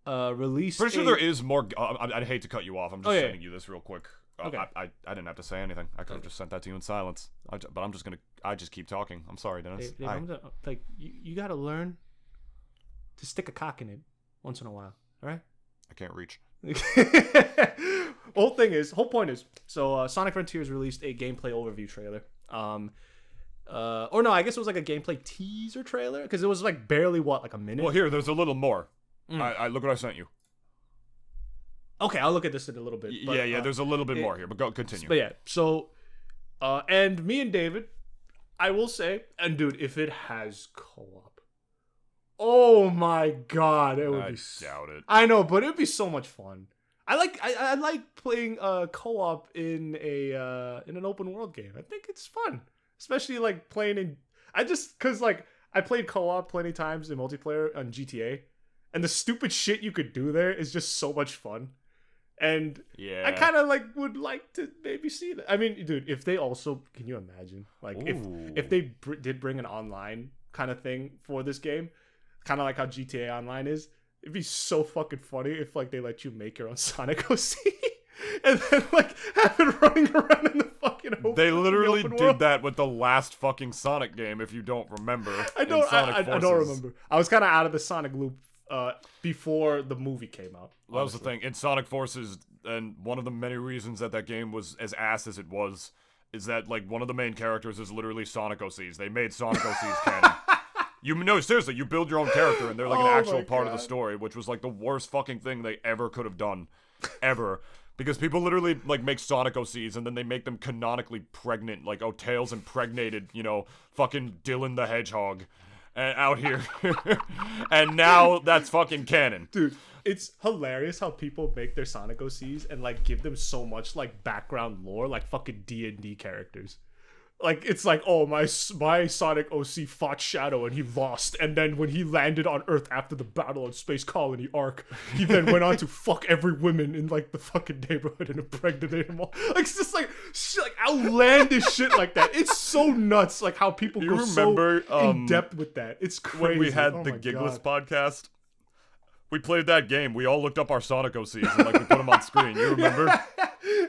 released. Pretty sure there is more. I'd hate to cut you off. I'm just sending you this real quick. Okay. I didn't have to say anything. I could have just sent that to you in silence. But I'm just gonna. I just keep talking. I'm sorry, Dennis. Dave, you gotta learn to stick a cock in it once in a while. All right. I can't reach. Whole point is, so Sonic Frontiers released a gameplay overview trailer. Or no, I guess it was like a gameplay teaser trailer because it was like barely like a minute. Well, here, there's a little more. I look what I sent you. Okay, I'll look at this in a little bit. But, there's a little bit more here, but continue. But yeah, so, and me and David, I will say, and dude, if it has co-op, oh my god, it would be. I doubt it. I know, but it'd be so much fun. I like playing co-op in an open world game. I think it's fun. Especially like playing in, cause like I played co-op plenty times in multiplayer on GTA, and the stupid shit you could do there is just so much fun, and I kind of like would like to maybe see that. I mean, dude, if they also, can you imagine like if they did bring an online kind of thing for this game, kind of like how GTA Online is, it'd be so fucking funny if like they let you make your own Sonic OC. And then, like, have it running around in the fucking open. They literally did world. That with the last fucking Sonic game, if you don't remember. I don't remember. I was kind of out of the Sonic loop before the movie came out. That was the thing. In Sonic Forces, and one of the many reasons that game was as ass as it was, is that, like, one of the main characters is literally Sonic OCs. They made Sonic OCs canon. No, seriously, you build your own character, and they're, like, an actual part of the story, which was, like, the worst fucking thing they ever could have done. Ever. Because people literally, like, make Sonic OCs, and then they make them canonically pregnant, like, Tails impregnated, you know, fucking Dylan the Hedgehog out here. And now that's fucking canon. Dude, it's hilarious how people make their Sonic OCs and, like, give them so much, like, background lore, like fucking D&D characters. Like, it's like, oh, my Sonic OC fought Shadow and he lost. And then when he landed on Earth after the battle on Space Colony Arc, he then went on to fuck every woman in, like, the fucking neighborhood and impregnate them all. Like, it's just, like, outlandish shit like that. It's so nuts, like, how people go so in-depth with that. It's crazy. When we had the Gigless podcast, we played that game. We all looked up our Sonic OCs and, like, we put them on screen. You remember?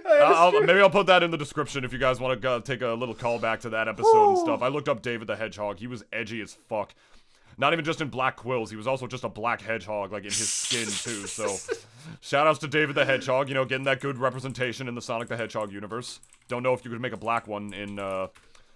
Maybe I'll put that in the description if you guys want to take a little callback to that episode and stuff. I looked up David the Hedgehog. He was edgy as fuck. Not even just in black quills. He was also just a black hedgehog, like, in his skin, too. So, shout-outs to David the Hedgehog, you know, getting that good representation in the Sonic the Hedgehog universe. Don't know if you could make a black one in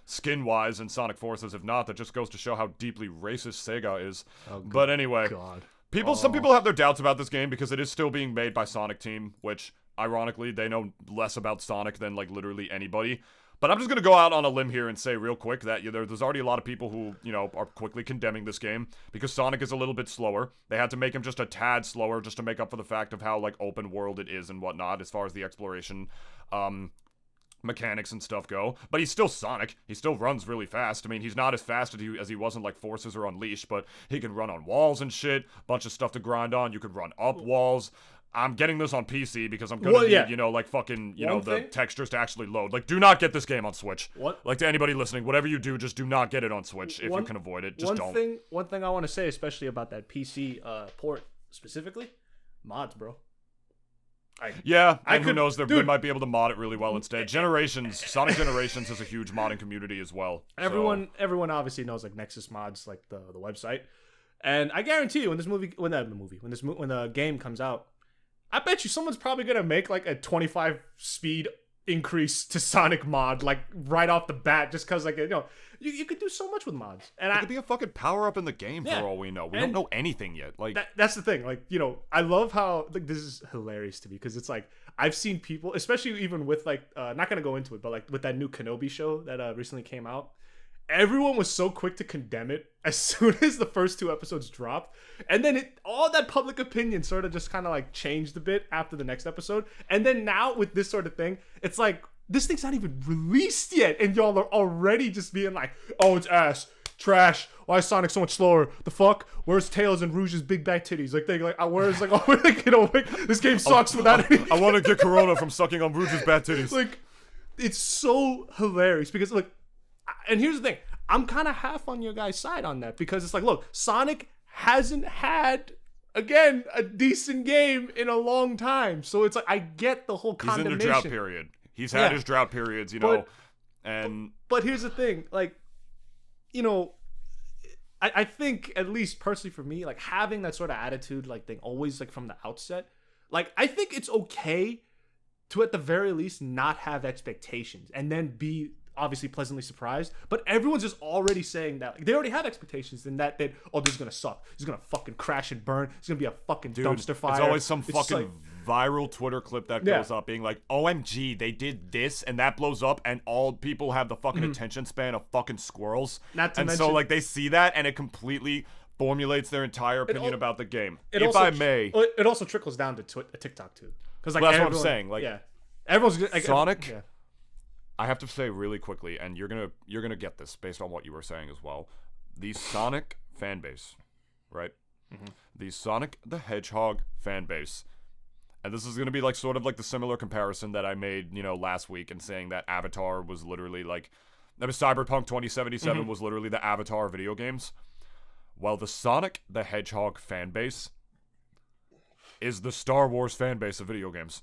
skin-wise in Sonic Forces. If not, that just goes to show how deeply racist Sega is. But anyway, some people have their doubts about this game because it is still being made by Sonic Team, which, ironically, they know less about Sonic than, like, literally anybody. But I'm just going to go out on a limb here and say real quick that there's already a lot of people who, are quickly condemning this game because Sonic is a little bit slower. They had to make him just a tad slower just to make up for the fact of how, like, open world it is and whatnot as far as the exploration mechanics and stuff go. But he's still Sonic. He still runs really fast. I mean, he's not as fast as he was in, like, Forces or Unleashed, but he can run on walls and shit. Bunch of stuff to grind on. You could run up walls. I'm getting this on PC because I'm gonna need, like fucking, the textures to actually load. Like, do not get this game on Switch. What? Like, to anybody listening, whatever you do, just do not get it on Switch if you can avoid it. Just don't. One thing I want to say, especially about that PC port specifically, mods, bro. Who knows? They might be able to mod it really well instead. Sonic Generations is a huge modding community as well. Everyone obviously knows, like, Nexus Mods, like the website, and I guarantee you when the game comes out, I bet you someone's probably gonna make like a 25 speed increase to Sonic mod, like right off the bat, just because, like, you could do so much with mods, and it could be a fucking power up in the game for all we know. We don't know anything yet. Like that's the thing. Like, I love how, like, this is hilarious to me because it's like I've seen people, especially even with, like, not gonna go into it, but like with that new Kenobi show that recently came out. Everyone was so quick to condemn it as soon as the first 2 episodes dropped. And then all that public opinion sort of just kind of, like, changed a bit after the next episode. And then now with this sort of thing, it's like, this thing's not even released yet. And y'all are already just being like, oh, it's ass, trash. Why is Sonic so much slower? The fuck? Where's Tails and Rouge's big back titties? Where's, like, oh, this game sucks without any. I want to get Corona from sucking on Rouge's back titties. Like, it's so hilarious because, like, and here's the thing, I'm kind of half on your guys' side on that because it's like, look, Sonic hasn't had, again, a decent game in a long time. So it's like, I get the whole condemnation. He's in the drought period. He's had his drought periods, But here's the thing, like, I think, at least personally for me, like, having that sort of attitude, like, thing always, like, from the outset, like, I think it's okay to, at the very least, not have expectations and then be obviously pleasantly surprised, but everyone's just already saying that, like, they already have expectations in that this is gonna suck, this is gonna fucking crash and burn, it's gonna be a fucking dumpster fire. It's always some fucking viral Twitter clip that goes up being like, OMG, they did this and that blows up, and all people have the fucking attention span of fucking squirrels, so, like, they see that and it completely formulates their entire opinion about the game. It also trickles down to TikTok too, because, like, that's what I'm saying. Like, everyone's like, Sonic. I have to say really quickly, and you're gonna get this based on what you were saying as well. The Sonic fan base, right? Mm-hmm. The Sonic the Hedgehog fan base, and this is gonna be like sort of like the similar comparison that I made, last week, and saying that Avatar was literally like, that was Cyberpunk 2077 was literally the Avatar of video games. Well, the Sonic the Hedgehog fan base is the Star Wars fan base of video games.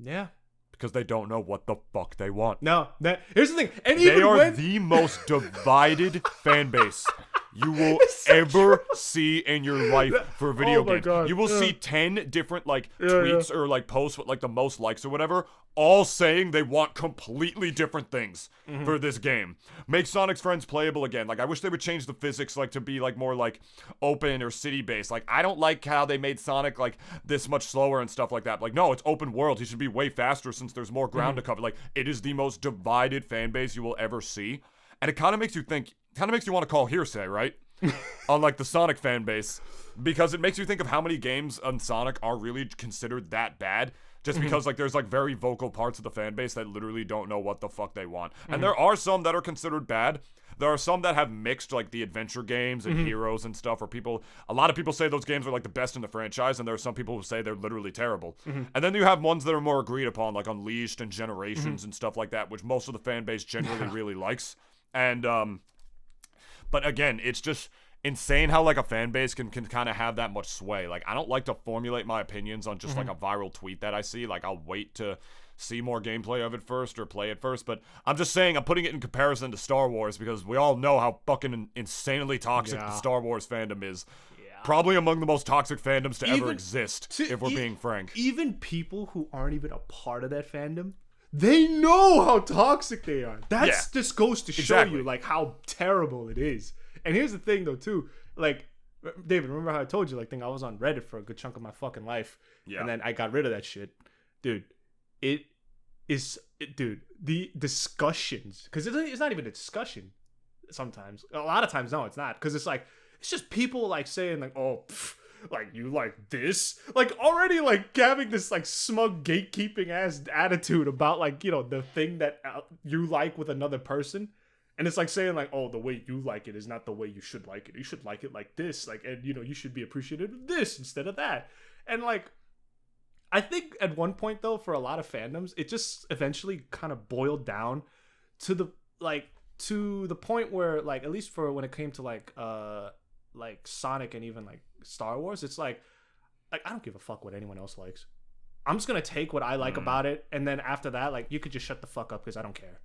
Yeah. Because they don't know what the fuck they want. No, here's the thing. And they are the most divided fan base you will ever see in your life for video games. God. You will see 10 different, like, tweets or, like, posts with, like, the most likes or whatever, all saying they want completely different things for this game. Make Sonic's friends playable again. Like, I wish they would change the physics, like, to be, like, more, like, open or city-based. Like, I don't like how they made Sonic, like, this much slower and stuff like that. Like, no, it's open world. He should be way faster since there's more ground to cover. Like, it is the most divided fan base you will ever see. And it kind of makes you want to call hearsay, right? On, like, the Sonic fan base. Because it makes you think of how many games on Sonic are really considered that bad. Just because, like, there's, like, very vocal parts of the fan base that literally don't know what the fuck they want. And there are some that are considered bad. There are some that have mixed, like, the adventure games and heroes and stuff, where a lot of people say those games are, like, the best in the franchise, and there are some people who say they're literally terrible. And then you have ones that are more agreed upon, like Unleashed and Generations and stuff like that, which most of the fan base generally really likes. And, but again, it's just insane how, like, a fan base can kind of have that much sway. Like, I don't like to formulate my opinions on just like a viral tweet that I see. Like, I'll wait to see more gameplay of it first or play it first. But I'm just saying, I'm putting it in comparison to Star Wars because we all know how fucking insanely toxic the Star Wars fandom is. Probably among the most toxic fandoms to ever exist, if we're being frank. Even people who aren't even a part of that fandom, they know how toxic they are. That's just goes to show you, like, how terrible it is. And here's the thing, though, too. Like, David, remember how I told you, like, I was on Reddit for a good chunk of my fucking life. Yeah. And then I got rid of that shit. Dude, dude, the discussions, because it's not even a discussion sometimes. A lot of times, no, it's not, because it's just people like saying like, oh, like you like this, like already like having this like smug gatekeeping ass attitude about like, you know, the thing that you like with another person. And it's like saying like, oh, the way you like it is not the way you should like it. You should like it like this, like, and you know, you should be appreciative of this instead of that. And like, I think at one point though, for a lot of fandoms, it just eventually kind of boiled down to the point where, like, at least for when it came to like Sonic and even like Star Wars, it's like I don't give a fuck what anyone else likes. I'm just gonna take what I like about it, and then after that, like, you could just shut the fuck up because I don't care.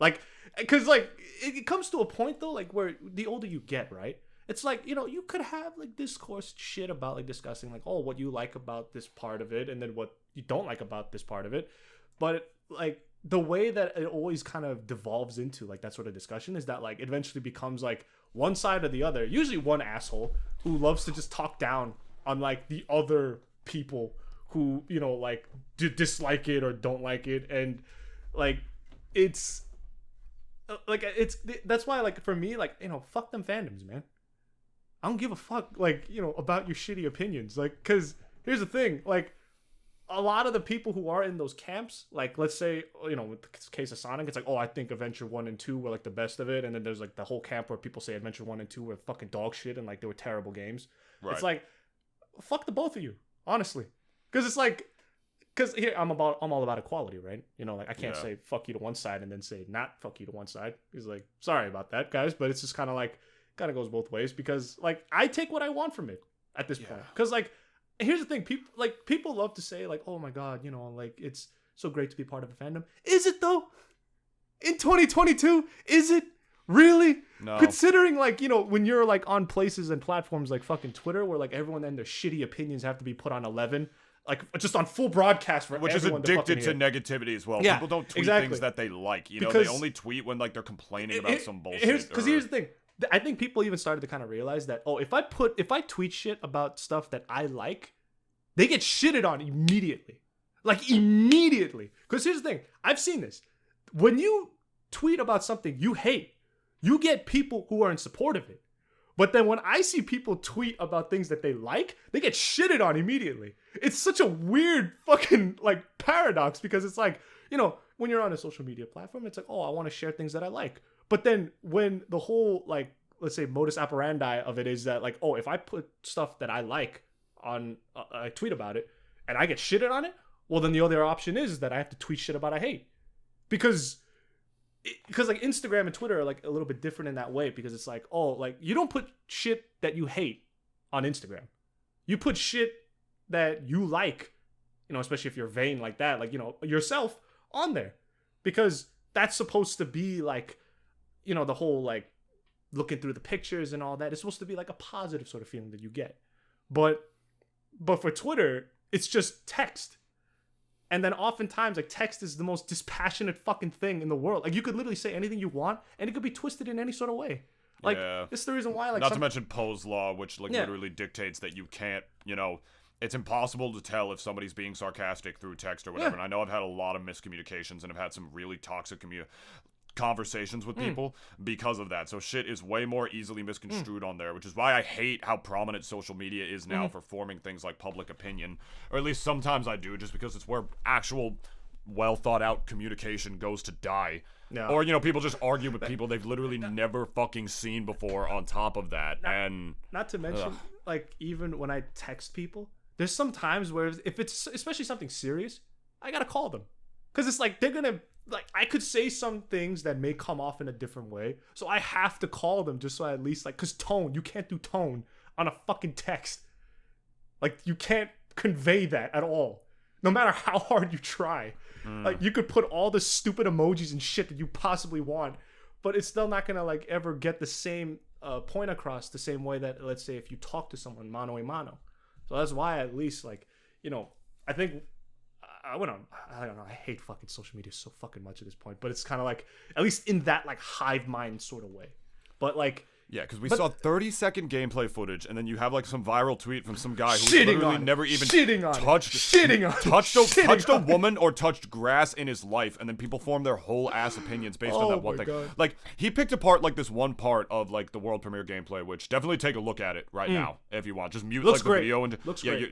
Like, because like it comes to a point though, like, where the older you get, right? It's like, you know, you could have like discourse shit about like discussing like, oh, what you like about this part of it, and then what you don't like about this part of it. But like the way that it always kind of devolves into like that sort of discussion is that like it eventually becomes like one side or the other, usually one asshole who loves to just talk down on like the other people who, you know, like dislike it or don't like it. And like it's that's why, like, for me, like, you know, fuck them fandoms, man. I don't give a fuck, like, you know, about your shitty opinions. Like, because here's the thing, like, a lot of the people who are in those camps, like, let's say, you know, with the case of Sonic, it's like, oh, I think Adventure 1 and 2 were like the best of it. And then there's like the whole camp where people say Adventure 1 and 2 were fucking dog shit and like they were terrible games. Right. It's like, fuck the both of you, honestly. Because it's like, because here I'm all about equality, right? You know, like, I can't say fuck you to one side and then say not fuck you to one side. He's like, sorry about that, guys, but it's just kind of like, kind of goes both ways, because like I take what I want from it at this point. Because like, here's the thing, people love to say like, oh my god, you know, like, it's so great to be part of a fandom. Is it though? In 2022, is it really? No. Considering, like, you know, when you're like on places and platforms like fucking Twitter, where like everyone and their shitty opinions have to be put on 11. Like, just on full broadcast for which is addicted to negativity as well. Yeah, people don't tweet things that they like. You know, they only tweet when like they're complaining about some bullshit. Because here's the thing. I think people even started to kind of realize that, oh, if I tweet shit about stuff that I like, they get shitted on immediately. Like, immediately. Because here's the thing. I've seen this. When you tweet about something you hate, you get people who are in support of it. But then when I see people tweet about things that they like, they get shitted on immediately. It's such a weird fucking like paradox, because it's like, you know, when you're on a social media platform, it's like, oh, I want to share things that I like. But then when the whole, like, let's say modus operandi of it is that like, oh, if I put stuff that I like on, I tweet about it and I get shitted on it, well, then the other option is that I have to tweet shit about I hate. Because like Instagram and Twitter are like a little bit different in that way, because it's like, oh, like, you don't put shit that you hate on Instagram. You put shit that you like, you know, especially if you're vain like that, like, you know, yourself on there, because that's supposed to be like, you know, the whole like looking through the pictures and all that. It's supposed to be like a positive sort of feeling that you get. But for Twitter, it's just text. And then oftentimes, like, text is the most dispassionate fucking thing in the world. Like, you could literally say anything you want, and it could be twisted in any sort of way. Like, it's the reason why, like, not to mention Poe's law, which like literally dictates that you can't, you know, it's impossible to tell if somebody's being sarcastic through text or whatever. And I know I've had a lot of miscommunications and have had some really toxic conversations with people because of that. So shit is way more easily misconstrued on there, which is why I hate how prominent social media is now for forming things like public opinion. Or at least sometimes I do, just because it's where actual well thought out communication goes to die. No. Or, you know, people just argue with people they've literally never fucking seen before on top of that. Not to mention, like, even when I text people, there's some times where if it's especially something serious, I gotta call them. Because it's like, they're gonna, like, I could say some things that may come off in a different way. So I have to call them just so I at least, like, because tone, you can't do tone on a fucking text. Like, you can't convey that at all. No matter how hard you try. Like, you could put all the stupid emojis and shit that you possibly want, but it's still not gonna, like, ever get the same point across the same way that, let's say, if you talk to someone mano a mano. So that's why, at least, like, you know, I think I don't know, I hate fucking social media so fucking much at this point, but it's kind of like, at least in that, like, hive mind sort of way. But like, Yeah, because we saw 30-second gameplay footage, and then you have like some viral tweet from some guy who literally never even touched a woman or touched grass in his life, and then people form their whole ass opinions based on that one thing. God. Like, he picked apart like this one part of like the world premiere gameplay, which definitely take a look at it right now if you want. Just mute the video and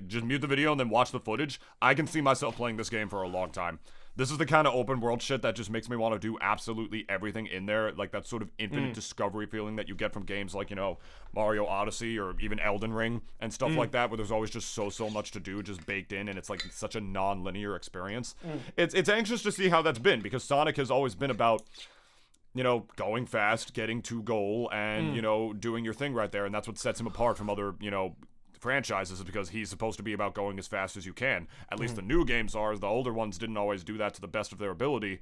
just mute the video and then watch the footage. I can see myself playing this game for a long time. This is the kind of open world shit that just makes me want to do absolutely everything in there. Like that sort of infinite discovery feeling that you get from games like, you know, Mario Odyssey or even Elden Ring and stuff like that, where there's always just so much to do just baked in, and it's like such a non-linear experience. It's anxious to see how that's been, because Sonic has always been about, you know, going fast, getting to goal, and, you know, doing your thing right there. And that's what sets him apart from other, you know, franchises, is because he's supposed to be about going as fast as you can. At least the new games are. The older ones didn't always do that to the best of their ability,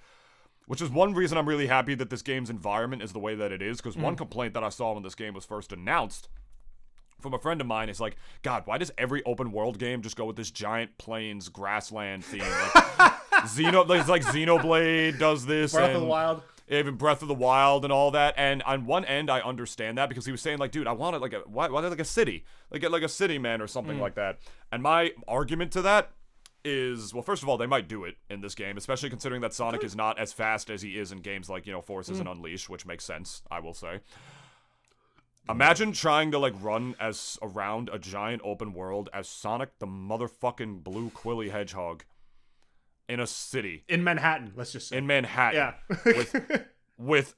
which is one reason I'm really happy that this game's environment is the way that it is, because one complaint that I saw when this game was first announced from a friend of mine is like, God, why does every open world game just go with this giant plains grassland theme? Like, Xenoblade does this. Breath of the Wild. Even Breath of the Wild and all that. And on one end, I understand that, because he was saying like, dude, I want it like why like a city, like get like a city man or something like that. And my argument to that is, well, first of all, they might do it in this game, especially considering that Sonic is not as fast as he is in games like, you know, Forces and Unleashed, which makes sense, I will say. Imagine trying to like run as around a giant open world as Sonic the motherfucking Blue Quilly Hedgehog in a city. In Manhattan, let's just say. In Manhattan. Yeah. with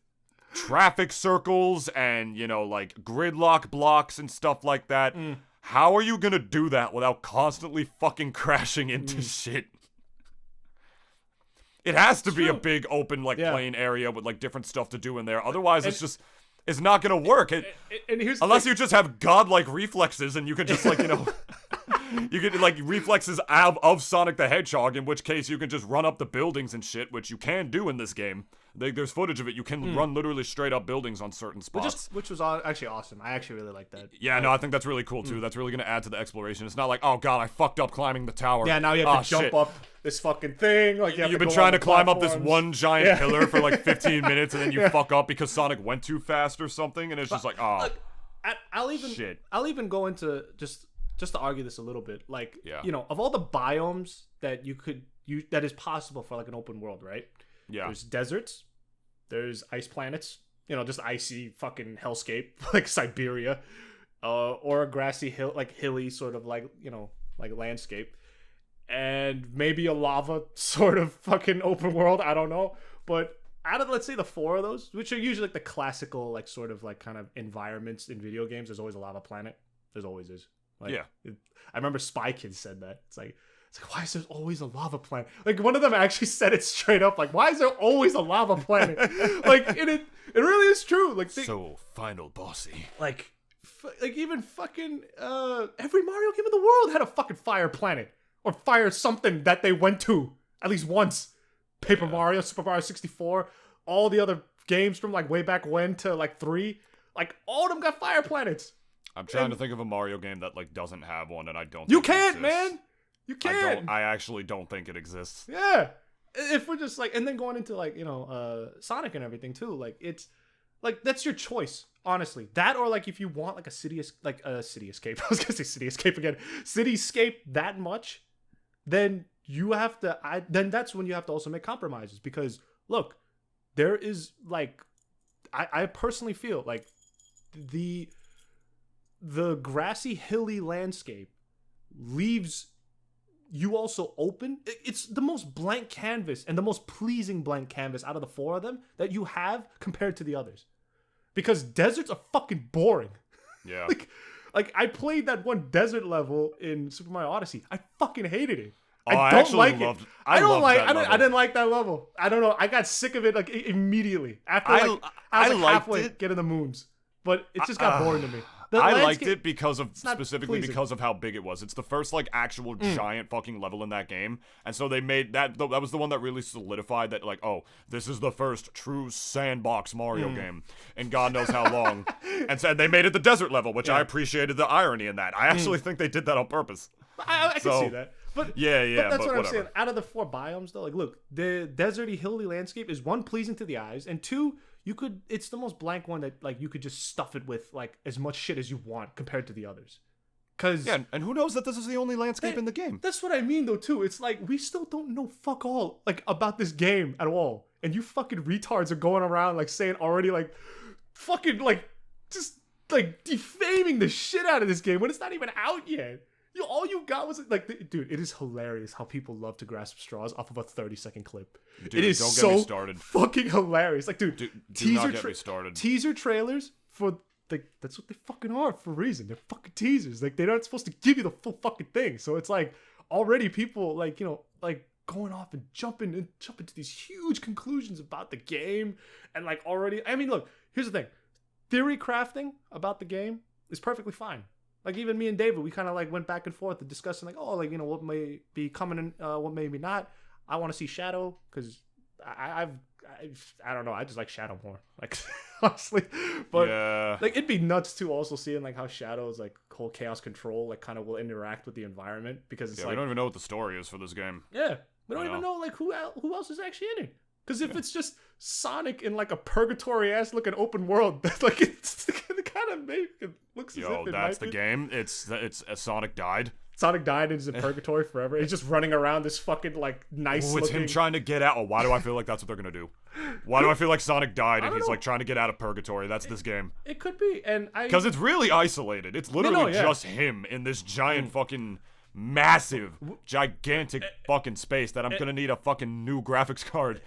traffic circles and, you know, like gridlock blocks and stuff like that. How are you gonna do that without constantly fucking crashing into shit? It has to be a big open like plain area with like different stuff to do in there. Otherwise, it's not gonna work. Unless you just have godlike reflexes and you can just like, you know, you get like reflexes of Sonic the Hedgehog, in which case you can just run up the buildings and shit, which you can do in this game. There's footage of it. You can run literally straight up buildings on certain spots. Which was actually awesome. I actually really like that. Yeah, no, I think that's really cool too. That's really going to add to the exploration. It's not like, oh god, I fucked up climbing the tower. Yeah, now you have to jump up this fucking thing. Like you've been trying to climb up this one giant pillar for like 15 minutes, and then you fuck up because Sonic went too fast or something, and it's just like, oh, look, I'll even go into just to argue this a little bit. Like, you know, of all the biomes that that is possible for like an open world, right? Yeah. There's deserts, there's ice planets, you know, just icy fucking hellscape like Siberia, or a grassy hill, like hilly sort of like, you know, like landscape, and maybe a lava sort of fucking open world. I don't know, but out of, let's say, the four of those, which are usually like the classical like sort of like kind of environments in video games, there's always a lava planet. There's always is. Like, I remember Spy Kids said that. It's like, why is there always a lava planet? Like, one of them actually said it straight up. Like, why is there always a lava planet? Like, and it really is true. Like, so final bossy. Like even fucking every Mario game in the world had a fucking fire planet or fire something that they went to at least once. Paper Mario, Super Mario 64, all the other games from like way back when to like 3, like all of them got fire planets. I'm trying to think of a Mario game that like doesn't have one, and I don't. You can't, man. You can't. I actually don't think it exists. Yeah, if we're just like, and then going into like, you know, Sonic and everything too. Like, it's like that's your choice, honestly. That, or like if you want like a city escape. I was gonna say city escape again. Cityscape that much, then you have to. Then that's when you have to also make compromises, because look, there is like, I personally feel like the grassy hilly landscape leaves you also open. It's the most blank canvas and the most pleasing blank canvas out of the four of them that you have compared to the others, because deserts are fucking boring. Yeah. like I played that one desert level in Super Mario Odyssey. I fucking hated it. I don't like it. I didn't like that level. I don't know. I got sick of it like immediately after I was like halfway getting the moons, but it just got boring to me. I liked it because of how big it was. It's the first like actual giant fucking level in that game, and so they made that was the one that really solidified that, like, oh, this is the first true sandbox Mario game in God knows how long. And so they made it the desert level, which I appreciated the irony in that. I actually think they did that on purpose. I can see that. But yeah, that's what whatever. I'm saying. Out of the 4 biomes, though, like, look, the deserty, hilly landscape is 1, pleasing to the eyes, and 2, it's the most blank one that, like, you could just stuff it with, like, as much shit as you want compared to the others. Cause and who knows that this is the only landscape in the game? That's what I mean, though, too. It's like, we still don't know fuck all, like, about this game at all. And you fucking retards are going around, like, saying already, like, fucking, like, just, like, defaming the shit out of this game when it's not even out yet. All you got was, like, dude, it is hilarious how people love to grasp straws off of a 30-second clip. Dude, it is don't so get me started. Fucking hilarious. Like, dude, do not get me started. Teaser trailers for, like, that's what they fucking are for a reason. They're fucking teasers. Like, they're not supposed to give you the full fucking thing. So it's like, already people, like, you know, like, going off and jumping to these huge conclusions about the game. And, like, already, I mean, look, here's the thing. Theory crafting about the game is perfectly fine. Like, even me and David, we kind of, like, went back and forth and discussing, like, oh, like, you know, what may be coming in, what may be not. I want to see Shadow, because I don't know, I just like Shadow more, like, honestly. But, yeah. like, it'd be nuts, too, also seeing, like, how Shadow's, like, whole chaos control, like, kind of will interact with the environment, because it's, like... we don't even know what the story is for this game. Yeah, we don't even know, like, who else is actually in it. Because if it's just Sonic in, like, a purgatory-ass looking open world, that's, like, it's kind of it looks as if it that's the might be. game. It's Sonic died. Sonic died and is in purgatory forever. He's just running around this fucking, like, nice it's looking... him trying to get out. Oh, why do I feel like that's what they're going to do? Why do I feel like Sonic died and he's, like, trying to get out of purgatory? That's this game. It could be, and Because it's really isolated. It's literally just him in this giant fucking... massive, gigantic fucking space that I'm gonna need a fucking new graphics card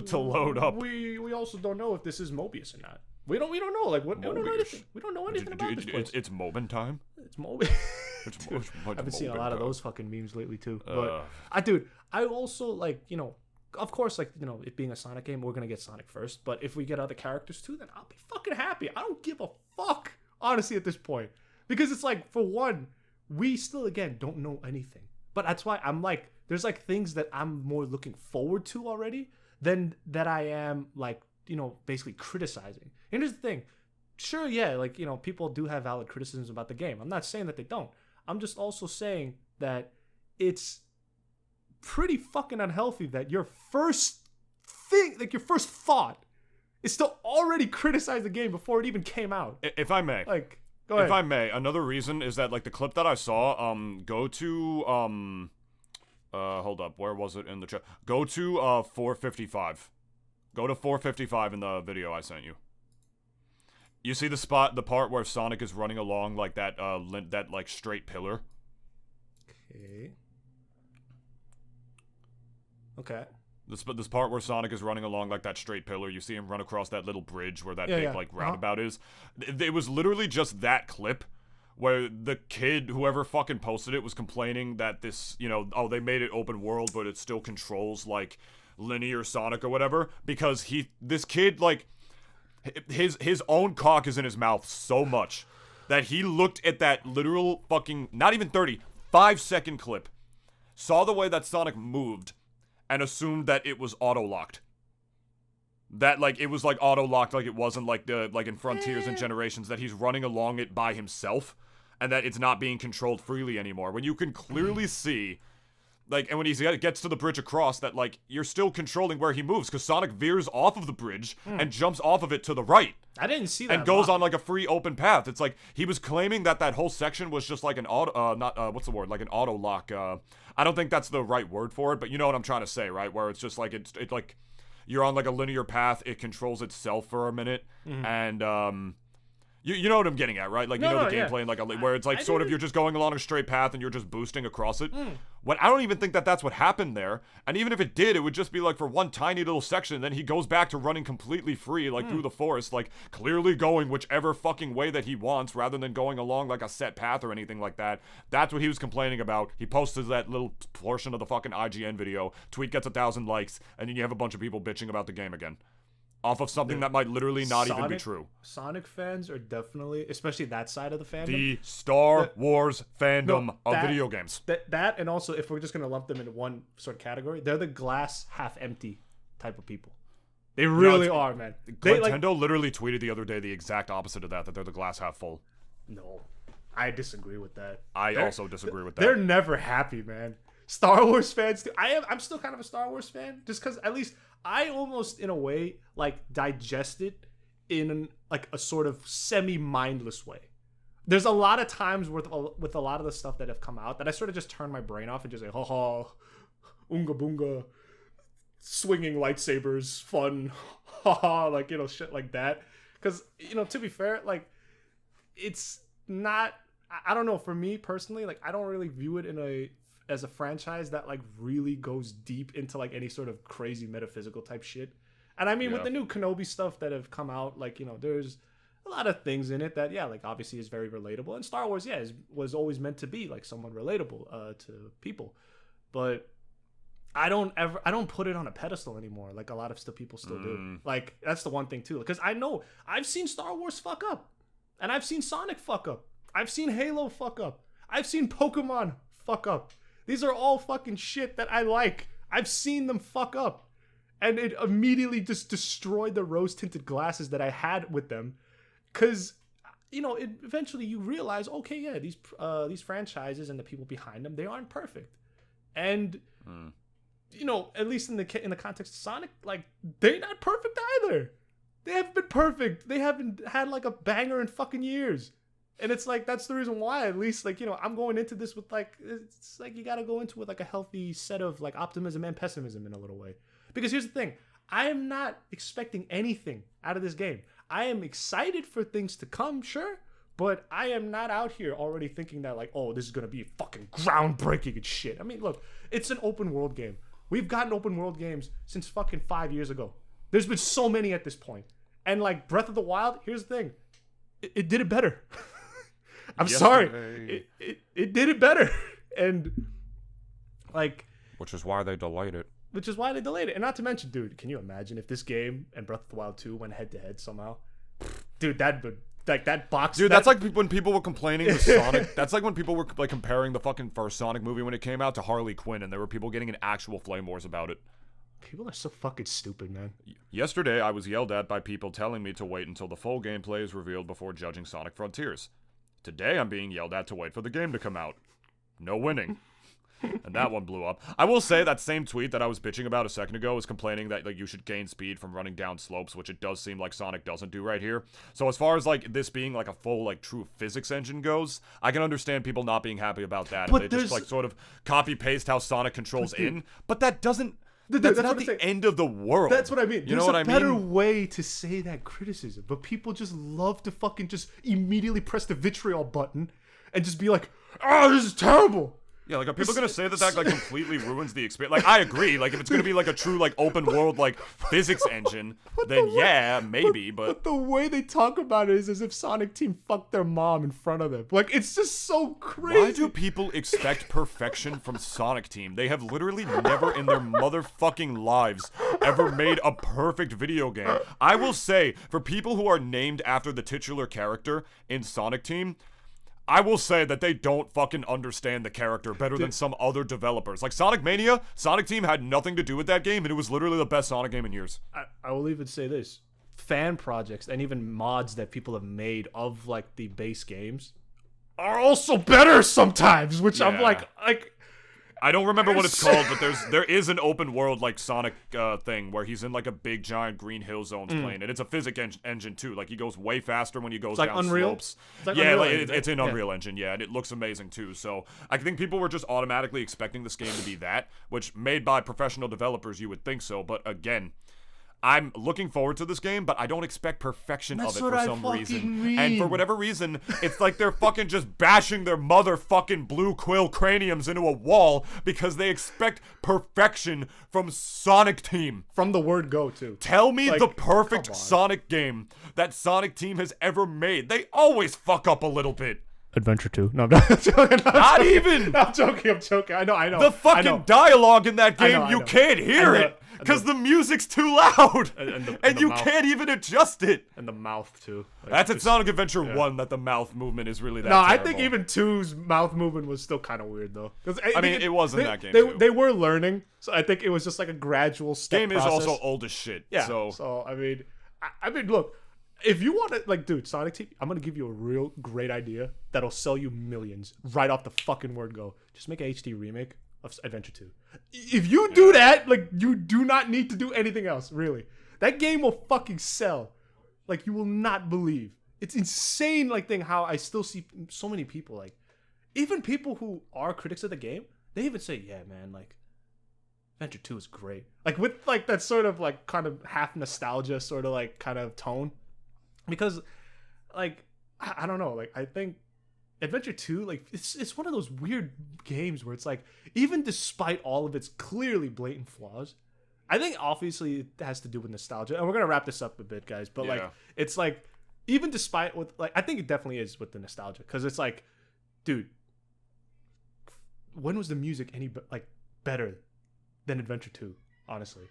to load up. We also don't know if this is Mobius or not. We don't know. Like, what? We don't know anything. We don't know anything about this place. It's Mobin time. It's Mobius. I've been seeing a lot of those fucking memes lately too. But I also, like, you know, of course, like, you know, it being a Sonic game, we're gonna get Sonic first. But if we get other characters too, then I'll be fucking happy. I don't give a fuck, honestly, at this point, because it's like, for one, we still, again, don't know anything. But that's why I'm like, there's, like, things that I'm more looking forward to already than that I am, like, you know, basically criticizing. And here's the thing. Sure, yeah, like, you know, people do have valid criticisms about the game. I'm not saying that they don't. I'm just also saying that it's pretty fucking unhealthy that your first thing, like, your first thought is to already criticize the game before it even came out. If I may. Like... If I may, another reason is that, like, the clip that I saw, go to, hold up, where was it in the chat? Go to, 455. Go to 455 in the video I sent you. You see the part where Sonic is running along, like, that like, straight pillar? Okay. This part where Sonic is running along, like, that straight pillar, you see him run across that little bridge where that big like roundabout is. It was literally just that clip where the kid, whoever fucking posted it, was complaining that this, you know, oh, they made it open world, but it still controls, like, linear Sonic or whatever, because this kid, like, his own cock is in his mouth so much that he looked at that literal fucking, not even 5-second clip, saw the way that Sonic moved, and assumed that it was auto-locked. That, like, it was, like, auto-locked, like it wasn't, like, in Frontiers and Generations, that he's running along it by himself, and that it's not being controlled freely anymore. When you can clearly see, like, and when he gets to the bridge across, that, like, you're still controlling where he moves, because Sonic veers off of the bridge and jumps off of it to the right. I didn't see that. And goes on, like, a free open path. It's like, he was claiming that whole section was just, like, an auto, what's the word? Like, an auto-lock, I don't think that's the right word for it, but you know what I'm trying to say, right? Where it's just, like, it's like, you're on, like, a linear path, it controls itself for a minute, and, you know what I'm getting at, right? Like, the gameplay, and, like, where it's, like, sort of, you're just going along a straight path, and you're just boosting across it. When I don't even think that that's what happened there, and even if it did, it would just be, like, for one tiny little section, and then he goes back to running completely free, like, through the forest, like, clearly going whichever fucking way that he wants, rather than going along, like, a set path or anything like that. That's what he was complaining about. He posted that little portion of the fucking IGN video, tweet gets 1,000 likes, and then you have a bunch of people bitching about the game again. Off of something that might literally not even be true. Sonic fans are definitely, especially that side of the fandom, the Star Wars fandom of video games. That, and also, if we're just going to lump them into one sort of category, they're the glass half empty type of people. They really are, man. Nintendo literally tweeted the other day the exact opposite of that they're the glass half full. No. I disagree with that. I also disagree with that. They're never happy, man. Star Wars fans too. I'm still kind of a Star Wars fan, just because at least I almost, in a way, like digest it in like a sort of semi-mindless way. There's a lot of times with a lot of the stuff that have come out that I sort of just turn my brain off and just say, ha ha, unga boonga, swinging lightsabers, fun, ha ha, like, you know, shit like that. Because, you know, to be fair, like, it's not, I don't know, for me personally, like, I don't really view it as a franchise that like really goes deep into like any sort of crazy metaphysical type shit. And I mean, with the new Kenobi stuff that have come out, like, you know, there's a lot of things in it that, yeah, like obviously is very relatable. And Star Wars, was always meant to be like somewhat relatable to people. But I don't put it on a pedestal anymore, like a lot of people still do. Like, that's the one thing too, because I know I've seen Star Wars fuck up, and I've seen Sonic fuck up, I've seen Halo fuck up, I've seen Pokemon fuck up. These are all fucking shit that I like. I've seen them fuck up, and it immediately just destroyed the rose-tinted glasses that I had with them, because, you know, eventually you realize, okay, yeah, these franchises and the people behind them, they aren't perfect, and you know, at least in the context of Sonic, like, they're not perfect either. They haven't been perfect. They haven't had like a banger in fucking years. And it's like, that's the reason why, at least, like, you know, I'm going into this with like, it's like you gotta go into it with like a healthy set of like optimism and pessimism in a little way. Because here's the thing, I am not expecting anything out of this game. I am excited for things to come, sure, but I am not out here already thinking that like, oh, this is gonna be fucking groundbreaking and shit. I mean, look, it's an open world game. We've gotten open world games since fucking 5 years ago. There's been so many at this point. And like Breath of the Wild, here's the thing. It did it better. I'm sorry. It did it better. And like, which is why they delayed it. And not to mention, dude, can you imagine if this game and Breath of the Wild 2 went head to head somehow? Dude, that would, like, that box. Dude, that's like when people were complaining with Sonic. That's like when people were like comparing the fucking first Sonic movie when it came out to Harley Quinn, and there were people getting in actual flame wars about it. People are so fucking stupid, man. Yesterday, I was yelled at by people telling me to wait until the full gameplay is revealed before judging Sonic Frontiers. Today, I'm being yelled at to wait for the game to come out. No winning. And that one blew up. I will say that same tweet that I was bitching about a second ago is complaining that like you should gain speed from running down slopes, which it does seem like Sonic doesn't do right here. So as far as like this being like a full like true physics engine goes, I can understand people not being happy about that. But they just like sort of copy paste how Sonic controls in, but that doesn't. That's not the end of the world. That's what I mean. You know what I mean? There's a better way to say that criticism, but people just love to fucking just immediately press the vitriol button and just be like, "Oh, this is terrible." Yeah, like, are people gonna say that like completely ruins the experience? Like, I agree. Like, if it's gonna be like a true like open world like physics engine, then yeah, maybe. But the way they talk about it is as if Sonic Team fucked their mom in front of them. Like, it's just so crazy. Why do people expect perfection from Sonic Team? They have literally never in their motherfucking lives ever made a perfect video game. I will say, for people who are named after the titular character in Sonic Team, I will say that they don't fucking understand the character better than some other developers. Like Sonic Mania, Sonic Team had nothing to do with that game, and it was literally the best Sonic game in years. I will even say this. Fan projects and even mods that people have made of like the base games are also better sometimes, which I'm like I don't remember what it's called, but there is an open world like Sonic thing where he's in like a big giant green hill zones plane, and it's a physics engine too. Like he goes way faster when he goes down Unreal? slopes. It's like yeah, Unreal like Engine, it's in Unreal Engine, yeah, and it looks amazing too. So I think people were just automatically expecting this game to be that, which made by professional developers, you would think so. But again, I'm looking forward to this game, but I don't expect perfection of it for some reason. And for whatever reason, it's like they're fucking just bashing their motherfucking blue quill craniums into a wall because they expect perfection from Sonic Team. From the word go, too. Tell me the perfect Sonic game that Sonic Team has ever made. They always fuck up a little bit. Adventure 2. No, I'm not joking. Not even. I'm joking. I know. The fucking dialogue in that game, you can't hear it. Because the music's too loud, and you can't even adjust it. And the mouth, too. Like, that's at Sonic Adventure 1 that the mouth movement is really that terrible. I think even 2's mouth movement was still kind of weird, though. I mean, it was in that game, too. They were learning, so I think it was just like a gradual step game process. Is also old as shit. Yeah, so I mean, look, If you want to, like, dude, Sonic Team, I'm gonna give you a real great idea that'll sell you millions right off the fucking word go. Just make a HD remake of Adventure 2. If you do that, like, you do not need to do anything else, really. That game will fucking sell. Like, you will not believe. It's insane, like, thing how I still see so many people, like, even people who are critics of the game, they even say, yeah, man, like, Adventure 2 is great. Like, with, like, that sort of, like, kind of half nostalgia sort of, like, kind of tone. Because, like, I don't know, like, I think Adventure 2, like, it's one of those weird games where it's like, even despite all of its clearly blatant flaws, I think obviously it has to do with nostalgia. And we're going to wrap this up a bit, guys. But, like, it's like, even despite with, like, I think it definitely is with the nostalgia. Because it's like, dude, when was the music any, like, better than Adventure 2, honestly?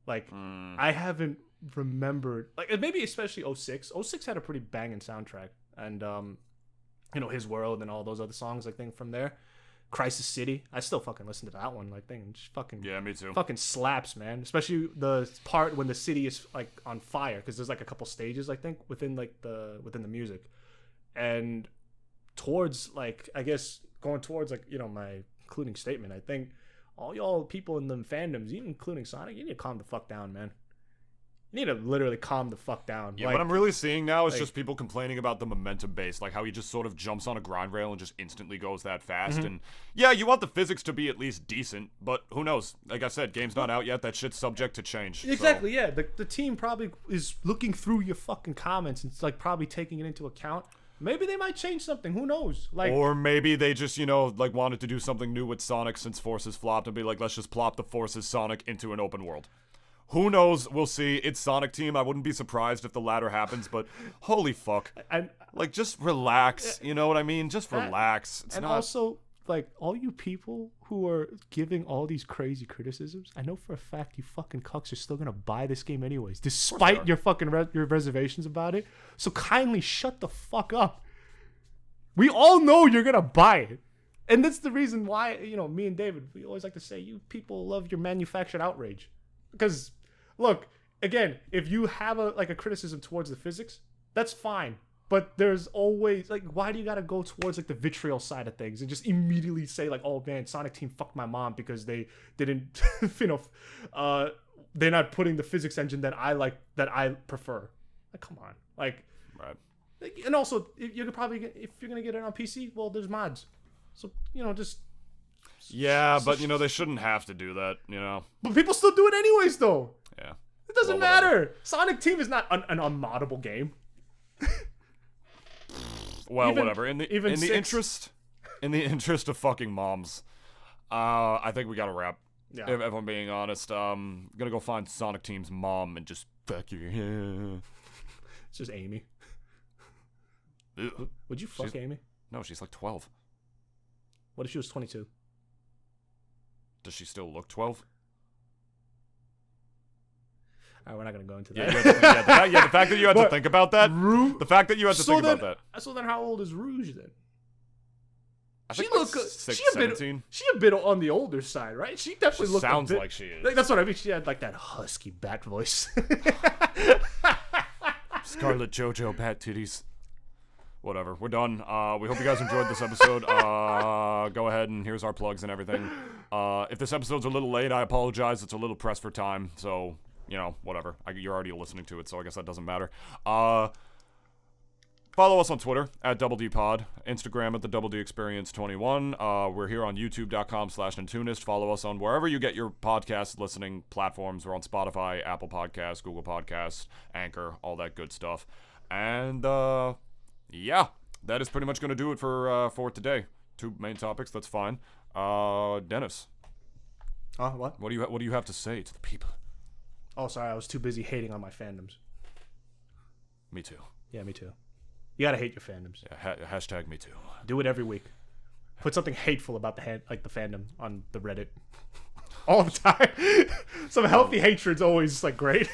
Like, I haven't remembered, like, maybe especially 06. 06 had a pretty banging soundtrack. And, you know, His World and all those other songs, I think, from there. Crisis City, I still fucking listen to that one, like, thing. Just fucking, yeah, me too. Fucking slaps, man. Especially the part when the city is, like, on fire, because there's, like, a couple stages, I think, within the music. And towards, like, I guess going towards, like, you know, my concluding statement, I think all y'all people in them fandoms, even including Sonic, you need to calm the fuck down, man. You need to literally calm the fuck down. Yeah, like, what I'm really seeing now is just people complaining about the momentum base, like how he just sort of jumps on a grind rail and just instantly goes that fast. And yeah, you want the physics to be at least decent, but who knows? Like I said, game's not out yet. That shit's subject to change. Exactly, so. Yeah. The team probably is looking through your fucking comments and it's like probably taking it into account. Maybe they might change something. Who knows? Like, or maybe they just, you know, like wanted to do something new with Sonic since Forces flopped and be like, let's just plop the Forces Sonic into an open world. Who knows? We'll see. It's Sonic Team. I wouldn't be surprised if the latter happens, but holy fuck. Like, just relax. You know what I mean? Just relax. It's and not... also, like, all you people who are giving all these crazy criticisms, I know for a fact you fucking cucks are still going to buy this game anyways, despite your fucking your reservations about it. So kindly shut the fuck up. We all know you're going to buy it. And that's the reason why, you know, me and David, we always like to say, you people love your manufactured outrage. Because... look, again, if you have a criticism towards the physics, that's fine. But there's always, like, why do you gotta go towards, like, the vitriol side of things and just immediately say, like, oh man, Sonic Team fucked my mom because they didn't, you know, they're not putting the physics engine that I prefer. Like, come on, like, right. And also, if you're gonna get it on PC, well, there's mods, so you know, just. Yeah, but you know they shouldn't have to do that, you know. But people still do it anyways, though. Yeah. It doesn't matter. Sonic Team is not an unmoddable game. Well, whatever. In the interest of fucking moms, I think we gotta wrap. Yeah. If I'm being honest, I'm gonna go find Sonic Team's mom and just fuck you. It's just Amy. Ew. Would you fuck Amy? No, she's like 12. What if she was 22? Does she still look 12? All right, we're not gonna go into that. The fact that you had to think about that. The fact that you had to think about that. So then, how old is Rouge then? I think she looks 17. She a bit on the older side, right? She definitely looks. Sounds like she is. Like, that's what I mean. She had like that husky bat voice. Scarlet JoJo bat titties. Whatever. We're done. We hope you guys enjoyed this episode. Go ahead and here's our plugs and everything. If this episode's a little late, I apologize. It's a little pressed for time, so you know, whatever. You're already listening to it, so I guess that doesn't matter. Follow us on Twitter at DoubleDPod, Instagram at the Double D Experience 21. We're here on YouTube.com/Nintoonist. Follow us on wherever you get your podcast listening platforms. We're on Spotify, Apple Podcasts, Google Podcasts, Anchor, all that good stuff. And yeah, that is pretty much going to do it for today. 2 main topics. That's fine. Dennis. What? What do you have to say to the people? Oh, sorry, I was too busy hating on my fandoms. Me too. Yeah, me too. You gotta hate your fandoms. Yeah, hashtag me too. Do it every week. Put something hateful about the fandom on the Reddit. All the time. Some healthy hatred's always like great.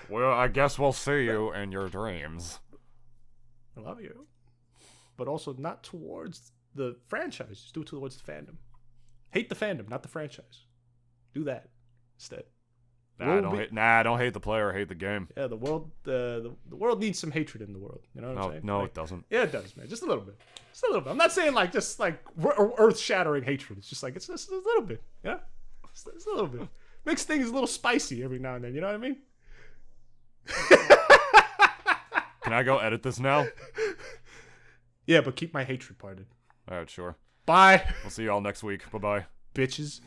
Well, I guess we'll see you in your dreams. I love you. But also not towards the franchise. Just do it towards the fandom. Hate the fandom, not the franchise. Do that instead. I don't hate the player. I hate the game. Yeah, the world needs some hatred in the world. You know what I'm saying? No, it doesn't. Yeah, it does, man. Just a little bit. Just a little bit. I'm not saying like just like earth-shattering hatred. It's just like it's just a little bit. Yeah, just a little bit. Makes things a little spicy every now and then. You know what I mean? Can I go edit this now? Yeah, but keep my hatred part in. All right, sure. Bye. We'll see you all next week. Bye-bye. Bitches.